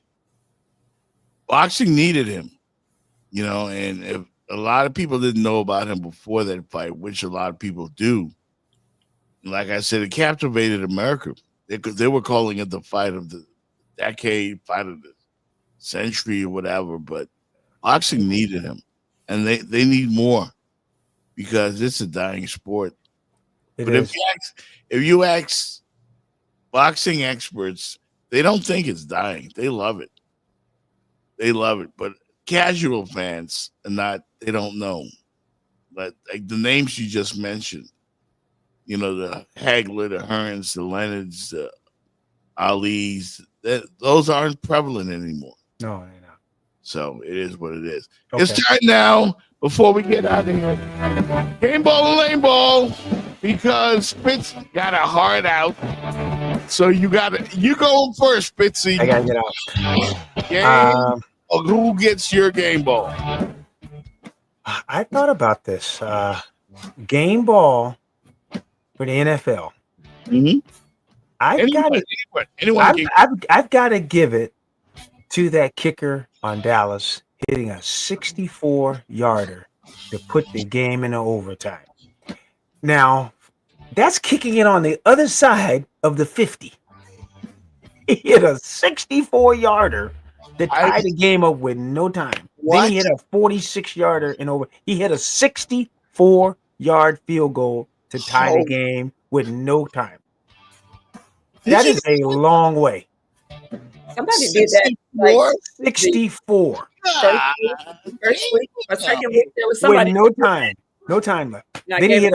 S1: boxing needed him, and if a lot of people didn't know about him before that fight, which a lot of people do. Like I said, it captivated America. They were calling it the fight of the decade, fight of the century, or whatever. But boxing needed him, and they need more because it's a dying sport.
S5: It
S1: but
S5: is.
S1: if you ask boxing experts, they don't think it's dying. They love it. They love it. But casual fans they don't know. But like the names you just mentioned, the Hagler, the Hearns, the Leonards, the Alis, those aren't prevalent anymore.
S5: No, they're not.
S1: So it is what it is.
S5: Okay.
S1: It's time now, before we get out of here, game ball and lane ball, because Spitz got a hard out. So you go first, Spitzy.
S5: I gotta get
S1: Game,
S5: out.
S1: or who gets your game ball?
S5: I thought about this. Game ball for the NFL.
S1: Mm-hmm.
S5: I've got to give it to that kicker on Dallas hitting a 64-yarder to put the game into overtime. Now, that's kicking it on the other side of the 50. He hit a 64-yarder to tie the game up with no time.
S1: What?
S5: Then he hit a 46-yarder in over. He hit a 64-yard field goal to tie the game with no time. That is a long way.
S6: Somebody did that. Like
S5: 64.
S6: First week or second week, there was somebody
S5: with no time left.
S6: Now,
S5: Then he hit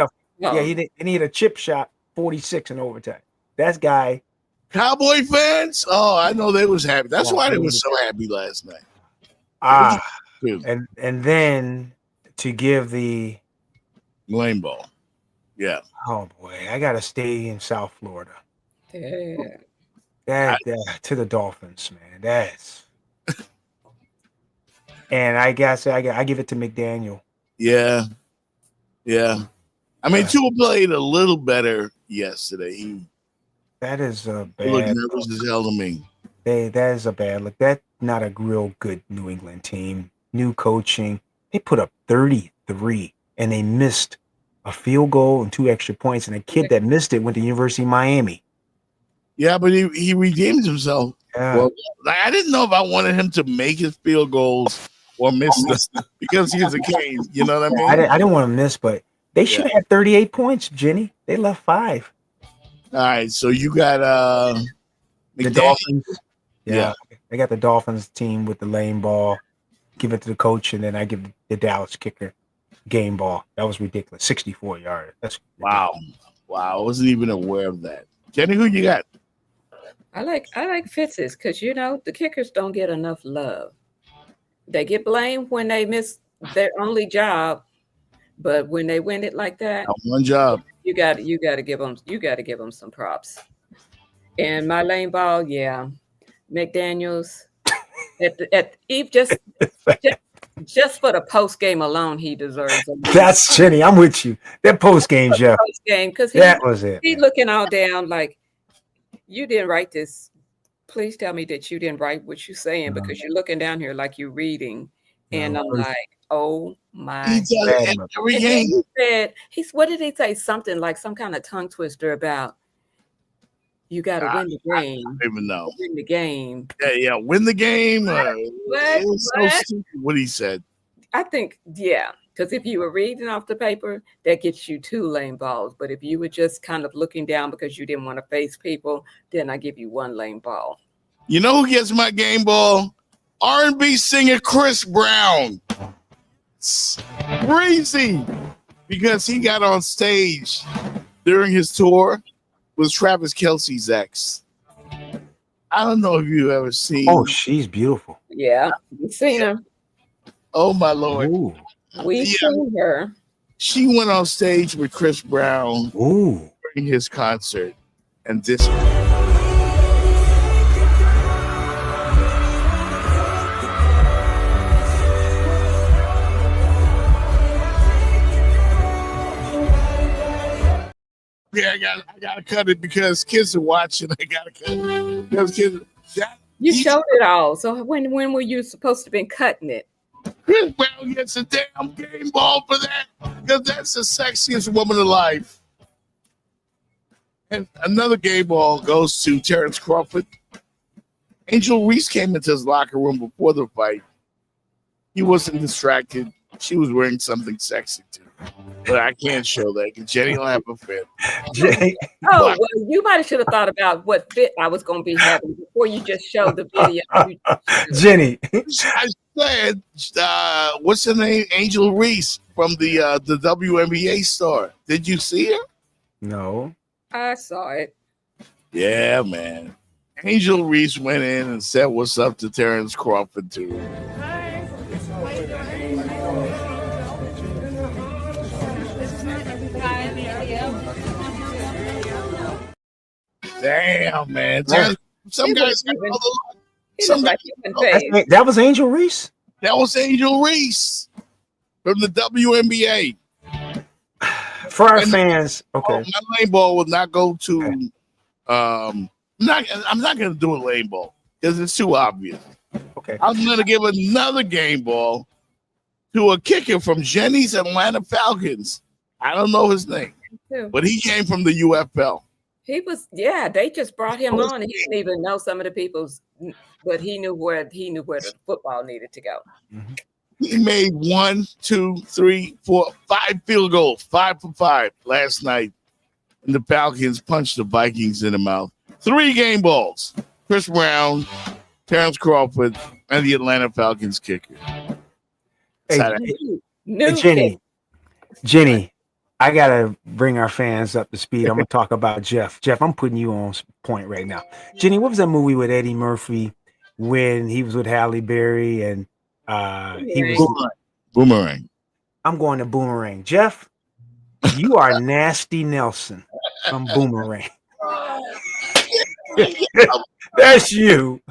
S6: he
S5: hit a chip shot 46 in overtime. That guy.
S1: Cowboy fans? Oh, I know they was happy. That's why they were so happy last night.
S5: And then to give the
S1: lane ball. Yeah.
S5: Oh boy, I gotta stay in South Florida.
S6: Yeah.
S5: That to the Dolphins, man. That's and I guess I give it to McDaniel.
S1: Yeah. I mean, Tua played a little better yesterday.
S5: That is a bad.
S1: He looked nervous as hell to me.
S5: That is a bad look. That's not a real good New England team. New coaching. They put up 33 and they missed a field goal and 2 extra points. And a kid that missed it went to University of Miami.
S1: Yeah, but he redeemed himself.
S5: Yeah.
S1: Well, I didn't know if I wanted him to make his field goals or miss them because he's a Cane. You know what I mean?
S5: I didn't want to miss, but they should have had 38 points, Jenny. They left 5.
S1: All right, so you got
S5: the Dolphins. Yeah, I got the Dolphins team with the lane ball. Give it to the coach, and then I give the Dallas kicker game ball. That was ridiculous. 64-yard. That's
S1: wow. I wasn't even aware of that. Jenny, who you got?
S6: I like Fitz's because the kickers don't get enough love. They get blamed when they miss their only job, but when they win it like that,
S1: one job,
S6: you got to give them some props. And my lane ball, McDaniels just for the post game alone, he deserves it.
S5: That's Jenny. I'm with you. That post game, Jeff.
S6: Post game, because
S5: that was it.
S6: He's looking all down like, you didn't write this. Please tell me that you didn't write what you're saying because you're looking down here like you're reading. And I'm like, oh my God. He said, what did he say? Something like some kind of tongue twister about you got to win the game.
S1: I don't even know.
S6: Win the game.
S1: Yeah, win the game.
S6: What?
S1: So stupid what he said.
S6: I think, because if you were reading off the paper, that gets you 2 lane balls. But if you were just kind of looking down because you didn't want to face people, then I give you 1 lane ball.
S1: You know who gets my game ball? R&B singer Chris Brown. Crazy. Because he got on stage during his tour with Travis Kelce's ex. I don't know if you've ever seen.
S5: Oh, she's beautiful.
S6: Yeah, we've seen her.
S1: Oh my Lord.
S5: Ooh.
S6: We've seen her.
S1: She went on stage with Chris Brown during his concert, and this. Yeah, I gotta cut it because kids are watching. I gotta cut it because kids.
S6: You showed it all. So when were you supposed to be cutting it?
S1: Chris Brown gets a damn game ball for that because that's the sexiest woman alive. And another game ball goes to Terrence Crawford. Angel Reese came into his locker room before the fight. He wasn't distracted. She was wearing something sexy too. But I can't show that because Jenny will have a fit.
S6: Oh, well, you might have should have thought about what fit I was going to be having before you just showed the video.
S5: Jenny.
S1: I said, what's her name? Angel Reese from the WNBA star. Did you see her?
S5: No.
S6: I saw it.
S1: Yeah, man. Angel Reese went in and said what's up to Terrence Crawford too. Damn, man. Some guys got
S5: that was Angel Reese?
S1: That was Angel Reese from the WNBA.
S5: For our fans, okay.
S1: My lane ball will not go to I'm not gonna do a lane ball because it's too obvious.
S5: Okay.
S1: I'm gonna give another game ball to a kicker from Jenny's Atlanta Falcons. I don't know his name, but he came from the UFL.
S6: He was, they just brought him on, and he didn't even know some of the people's, but he knew where the football needed to go.
S5: Mm-hmm.
S1: He made 1, 2, 3, 4, 5 field goals, 5 for 5 last night. And the Falcons punched the Vikings in the mouth. 3 game balls. Chris Brown, Terrence Crawford, and the Atlanta Falcons kicker.
S5: Hey, Jenny, I gotta bring our fans up to speed. I'm gonna talk about Jeff. Jeff, I'm putting you on point right now. Jenny, what was that movie with Eddie Murphy when he was with Halle Berry and he was
S1: Boomerang?
S5: I'm going to Boomerang. Jeff, you are Nasty Nelson from Boomerang. That's you.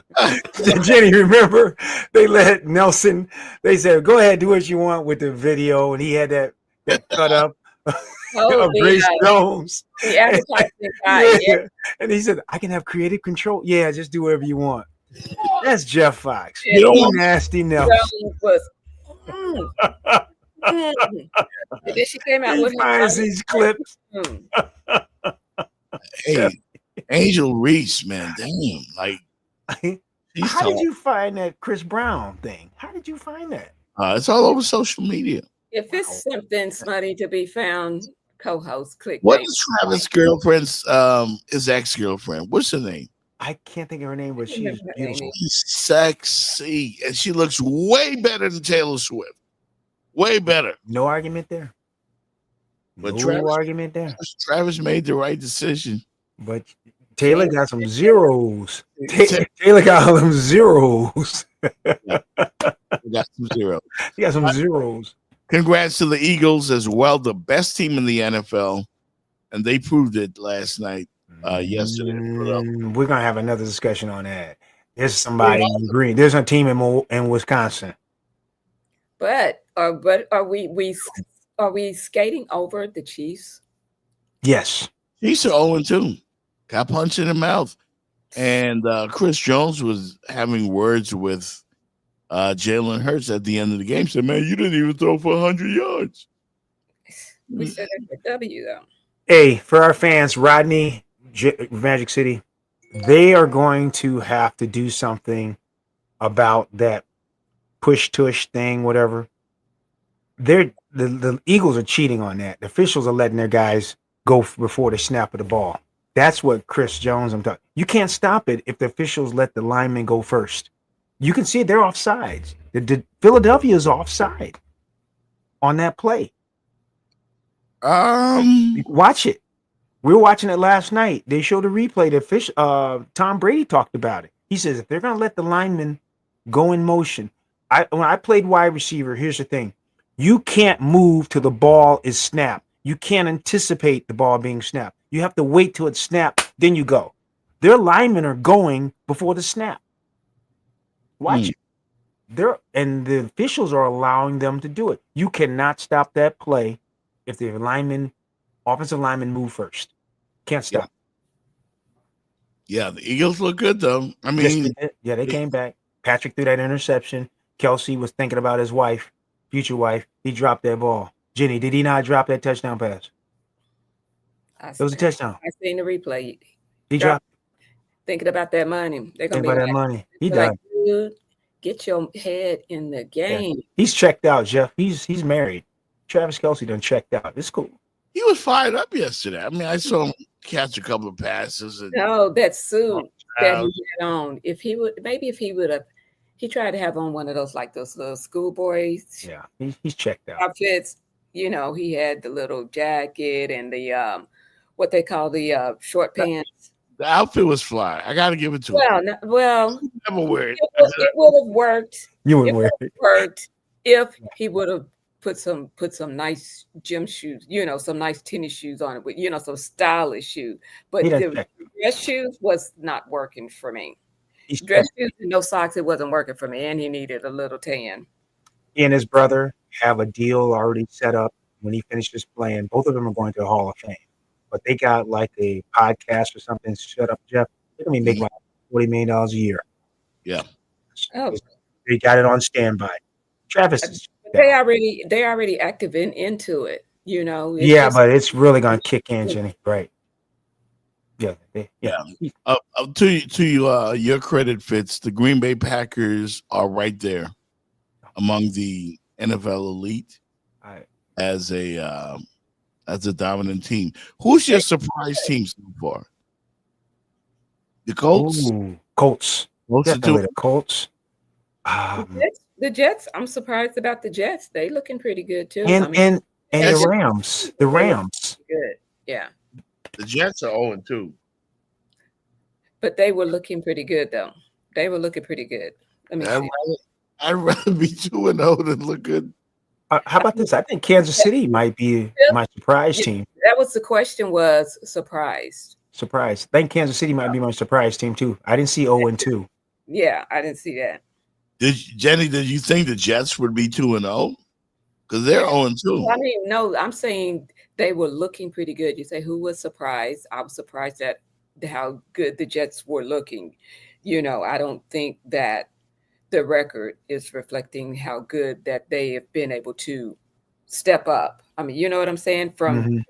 S5: Jenny, remember they let Nelson, they said, go ahead, do what you want with the video, and he had that cut up of Grace Jones.
S6: The advertising guy,
S5: yeah. And he said, I can have creative control. Yeah, just do whatever you want. That's Jeff Fox.
S6: You
S5: know what? Nasty Nelson.
S6: And then she came out with
S5: these clips.
S1: Hey, Angel Reese, man, damn, like.
S5: How did you find that Chris Brown thing? How did you find that?
S1: It's all over social media.
S6: If it's something smutty to be found, co-host, click.
S1: What is Travis' girlfriend's his ex-girlfriend? What's her name?
S5: I can't think of her name, but she's beautiful.
S1: She's sexy, and she looks way better than Taylor Swift. Way better.
S5: No argument there.
S1: But
S5: no argument there.
S1: Travis made the right decision.
S5: But Taylor got some zeros. Taylor got some zeros.
S1: Got some zeros.
S5: He got some zeros.
S1: Congrats to the Eagles as well, the best team in the NFL, and they proved it last night. Yesterday.
S5: We're gonna have another discussion on that. There's somebody in green. There's a team in Wisconsin.
S6: But are we skating over the Chiefs?
S5: Yes.
S1: Chiefs are 0-2. Got punched in the mouth. And Chris Jones was having words with Jalen Hurts at the end of the game. Said, man, you didn't even throw for 100 yards.
S6: We said that's a W, though.
S5: Hey, for our fans, Rodney, Magic City, they are going to have to do something about that push-tush thing, whatever. The Eagles are cheating on that. The officials are letting their guys go before the snap of the ball. That's what Chris Jones, I'm talking. You can't stop it if the officials let the linemen go first. You can see it, they're offsides. The Philadelphia is offside on that play. Watch it. We were watching it last night. They showed a replay that Tom Brady talked about it. He says if they're going to let the linemen go in motion, when I played wide receiver, here's the thing: you can't move till the ball is snapped. You can't anticipate the ball being snapped. You have to wait till it's snapped, then you go. Their linemen are going before the snap. Watch it. And the officials are allowing them to do it. You cannot stop that play if the offensive linemen move first. Can't stop.
S1: Yeah, the Eagles look good though. I mean,
S5: they came back. Patrick threw that interception. Kelsey was thinking about his wife, future wife. He dropped that ball. Jenny, did he not drop that touchdown pass? It was a touchdown.
S6: I seen the replay.
S5: He dropped.
S6: Thinking about that money. They're gonna
S5: be about that money. He done.
S6: Dude, get your head in the game.
S5: Yeah. He's checked out, Jeff. He's married. Travis Kelsey done checked out. It's cool.
S1: He was fired up yesterday. I mean, I saw him catch a couple of passes.
S6: No, that suit that he had on. If he would have, he tried to have on one of those like those little schoolboys.
S5: Yeah, he's checked out.
S6: Outfits. You know, he had the little jacket and the what they call the short pants.
S1: The outfit was fly. I got to give it to him.
S6: Well,
S1: never wear it.
S6: It would have worked.
S5: You would wear it.
S6: Worked if he would have put some nice gym shoes, some nice tennis shoes on it, with some stylish shoes. But the dress shoes was not working for me. Dress shoes and no socks, it wasn't working for me, and he needed a little tan.
S5: He and his brother have a deal already set up. When he finishes playing, both of them are going to the Hall of Fame. But they got like a podcast or something. Shut up, Jeff. They're gonna be making like $40 million a year.
S1: Yeah.
S6: Oh.
S5: They got it on standby. Travis.
S6: They already active into it.
S5: But it's really gonna kick in, Jenny. Right. Yeah.
S1: To your credit, Fitz, the Green Bay Packers are right there among the NFL elite as a dominant team. Who's your surprise team so far? The Colts?
S5: Colts. Definitely the Colts.
S6: The Jets. I'm surprised about the Jets. They looking pretty good too.
S5: And the Rams. The Rams.
S6: Good. Yeah.
S1: The Jets are 0-2.
S6: But they were looking pretty good though. They were looking pretty good.
S1: I'd rather be 2-0 than look good.
S5: How about this? I think Kansas City might be my surprise team.
S6: That was the question. Was surprised.
S5: Surprise. I think Kansas City might be my surprise team too. I didn't see 0-2.
S6: Yeah, I didn't see that.
S1: Jenny, did you think the Jets would be 2-0? Because they're 0-2.
S6: I mean, no, I'm saying they were looking pretty good. You say who was surprised? I was surprised at how good the Jets were looking. I don't think that the record is reflecting how good that they have been able to step up. I mean, you know what I'm saying? From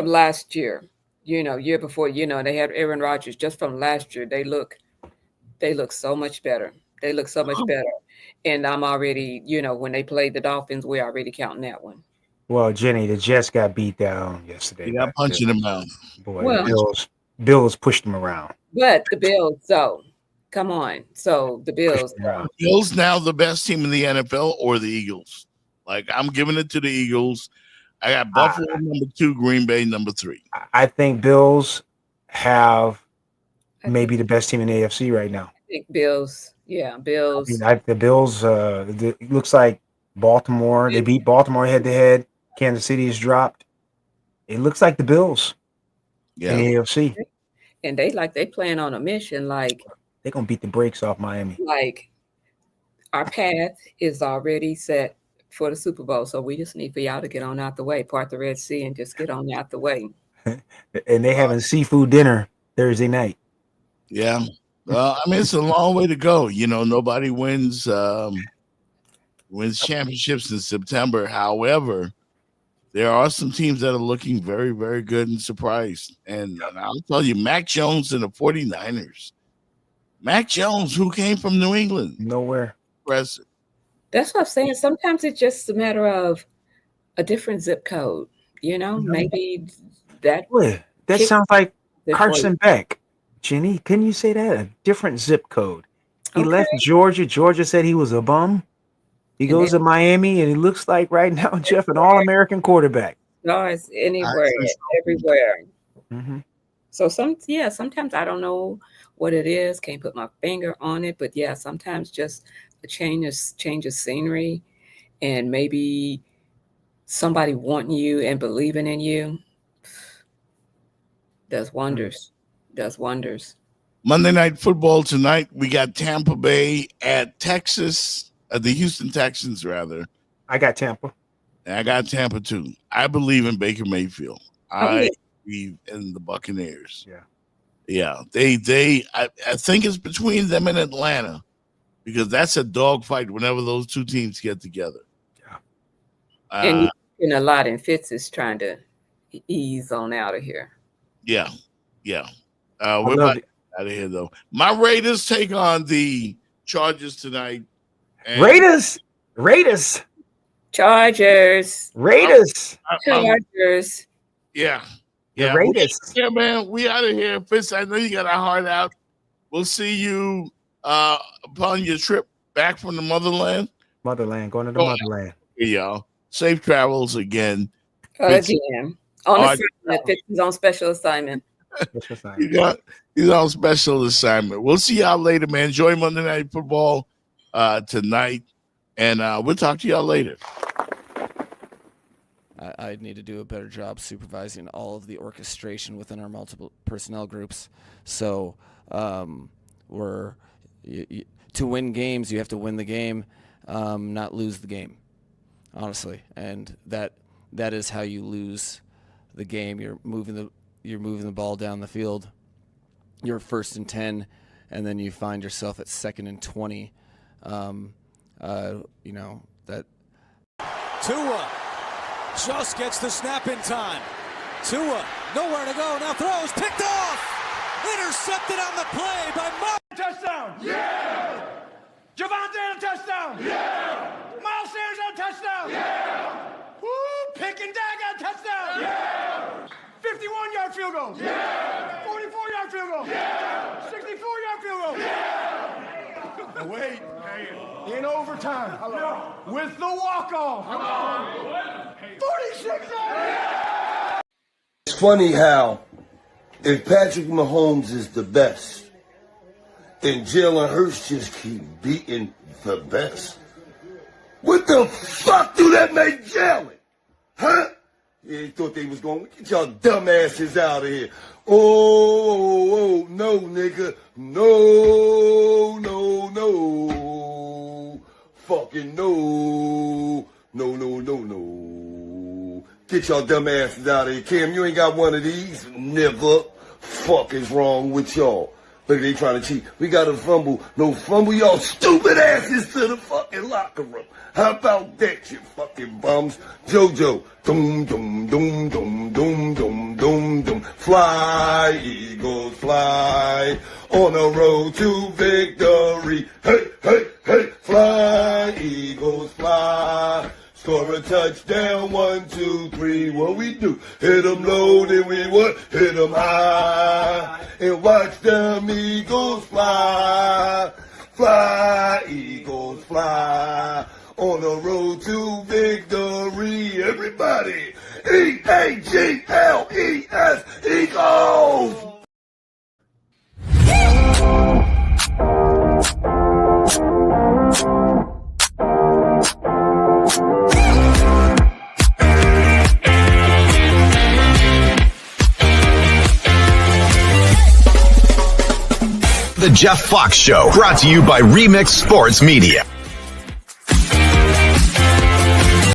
S6: last year, year before, they had Aaron Rodgers. Just from last year, they look so much better. They look so much better. And I'm already, when they played the Dolphins, we're already counting that one.
S5: Well, Jenny, the Jets got beat down yesterday.
S1: They got punching them out.
S5: Boy, the Bills pushed them around.
S6: But the Bills, come on. So the Bills.
S1: Bills now the best team in the NFL or the Eagles? Like, I'm giving it to the Eagles. I got Buffalo number 2, Green Bay number 3.
S5: I think Bills have maybe the best team in the AFC right now.
S6: I think Bills. Yeah, Bills.
S5: The Bills, it looks like Baltimore. They beat Baltimore head-to-head. Kansas City is dropped. It looks like the Bills in the AFC.
S6: And they playing on a mission. Like,
S5: they're going to beat the brakes off Miami.
S6: Like, our path is already set for the Super Bowl. So we just need for y'all to get on out the way, part the Red Sea and just get on out the way.
S5: And they having seafood dinner Thursday night.
S1: Yeah. Well, I mean, it's a long way to go. Nobody wins championships in September. However, there are some teams that are looking very, very good and surprised. And I'll tell you, Mac Jones and the 49ers. Mac Jones, who came from New England.
S5: Nowhere.
S1: Impressive.
S6: That's what I'm saying. Sometimes it's just a matter of a different zip code. Maybe that.
S5: That sounds like Carson Beck. Jenny, can you say that? A different zip code. He left Georgia. Georgia said he was a bum. He goes to Miami, and he looks like right now, Jeff, an all-American quarterback.
S6: stars anywhere, everywhere.
S5: Mm-hmm.
S6: So sometimes I don't know what it is. Can't put my finger on it, but yeah, sometimes just a change of scenery, and maybe somebody wanting you and believing in you does wonders. Does wonders.
S1: Monday Night Football tonight. We got Tampa Bay at Texas, the Houston Texans, rather.
S5: I got Tampa.
S1: And I got Tampa, too. I believe in Baker Mayfield. I believe in the Buccaneers.
S5: Yeah.
S1: Yeah. I think it's between them and Atlanta because that's a dogfight whenever those two teams get together.
S6: Yeah. And a lot in Fitz is trying to ease on out of here.
S1: Yeah. Yeah. We're about to get out of here, though. My Raiders take on the Chargers tonight.
S5: Raiders.
S6: Chargers.
S1: Yeah.
S5: The Raiders.
S1: Yeah, man. We out of here. Fitz, I know you got a heart out. We'll see you upon your trip back from the motherland.
S5: Going to the motherland.
S1: Yeah, y'all. Safe travels again.
S6: Again. On assignment. Fitz is on special assignment.
S1: He's on special assignment. We'll see y'all later, man. Enjoy Monday Night Football tonight. And we'll talk to y'all later.
S9: I need to do a better job supervising all of the orchestration within our multiple personnel groups. So to win games, you have to win the game, not lose the game, honestly. And that is how you lose the game. You're moving the ball down the field. You're 1st and 10, and then you find yourself at 2nd and 20. That
S7: Tua just gets the snap in time. Tua, nowhere to go, now throws, picked off! Intercepted on the play by
S8: Touchdown! Yeah! Javante on a touchdown! Yeah! Miles Sanders on a touchdown! Yeah! Woo! Pick and Dag on a touchdown! Yeah! 51-yard field goal! Yeah! 44-yard field goal! Yeah! 64-yard field goal! Yeah! Wait, in overtime, with the walk-off, 46 yards!
S15: It's funny how if Patrick Mahomes is the best and Jalen Hurts just keep beating the best, what the fuck do that make Jalen? Huh? Yeah, you thought they was going, get y'all dumbasses out of here. Oh, no, nigga. No. Fucking no. No. Get y'all dumbasses out of here. Cam, you ain't got one of these? Never. Fuck is wrong with y'all? Look, they trying to cheat. We got a fumble. No fumble, y'all stupid asses to the fucking locker room. How about that, you fucking bums? JoJo. Doom. Fly, Eagles, fly. On the road to victory. Hey. Fly, Eagles, fly. Score a touchdown, 1, 2, 3, what we do? Hit them low, then we what? Hit them high. And watch them Eagles fly. Fly, Eagles fly. On the road to victory, everybody. E-A-G-L-E-S, Eagles!
S4: The Jeff Fox Show, brought to you by Remix Sports Media.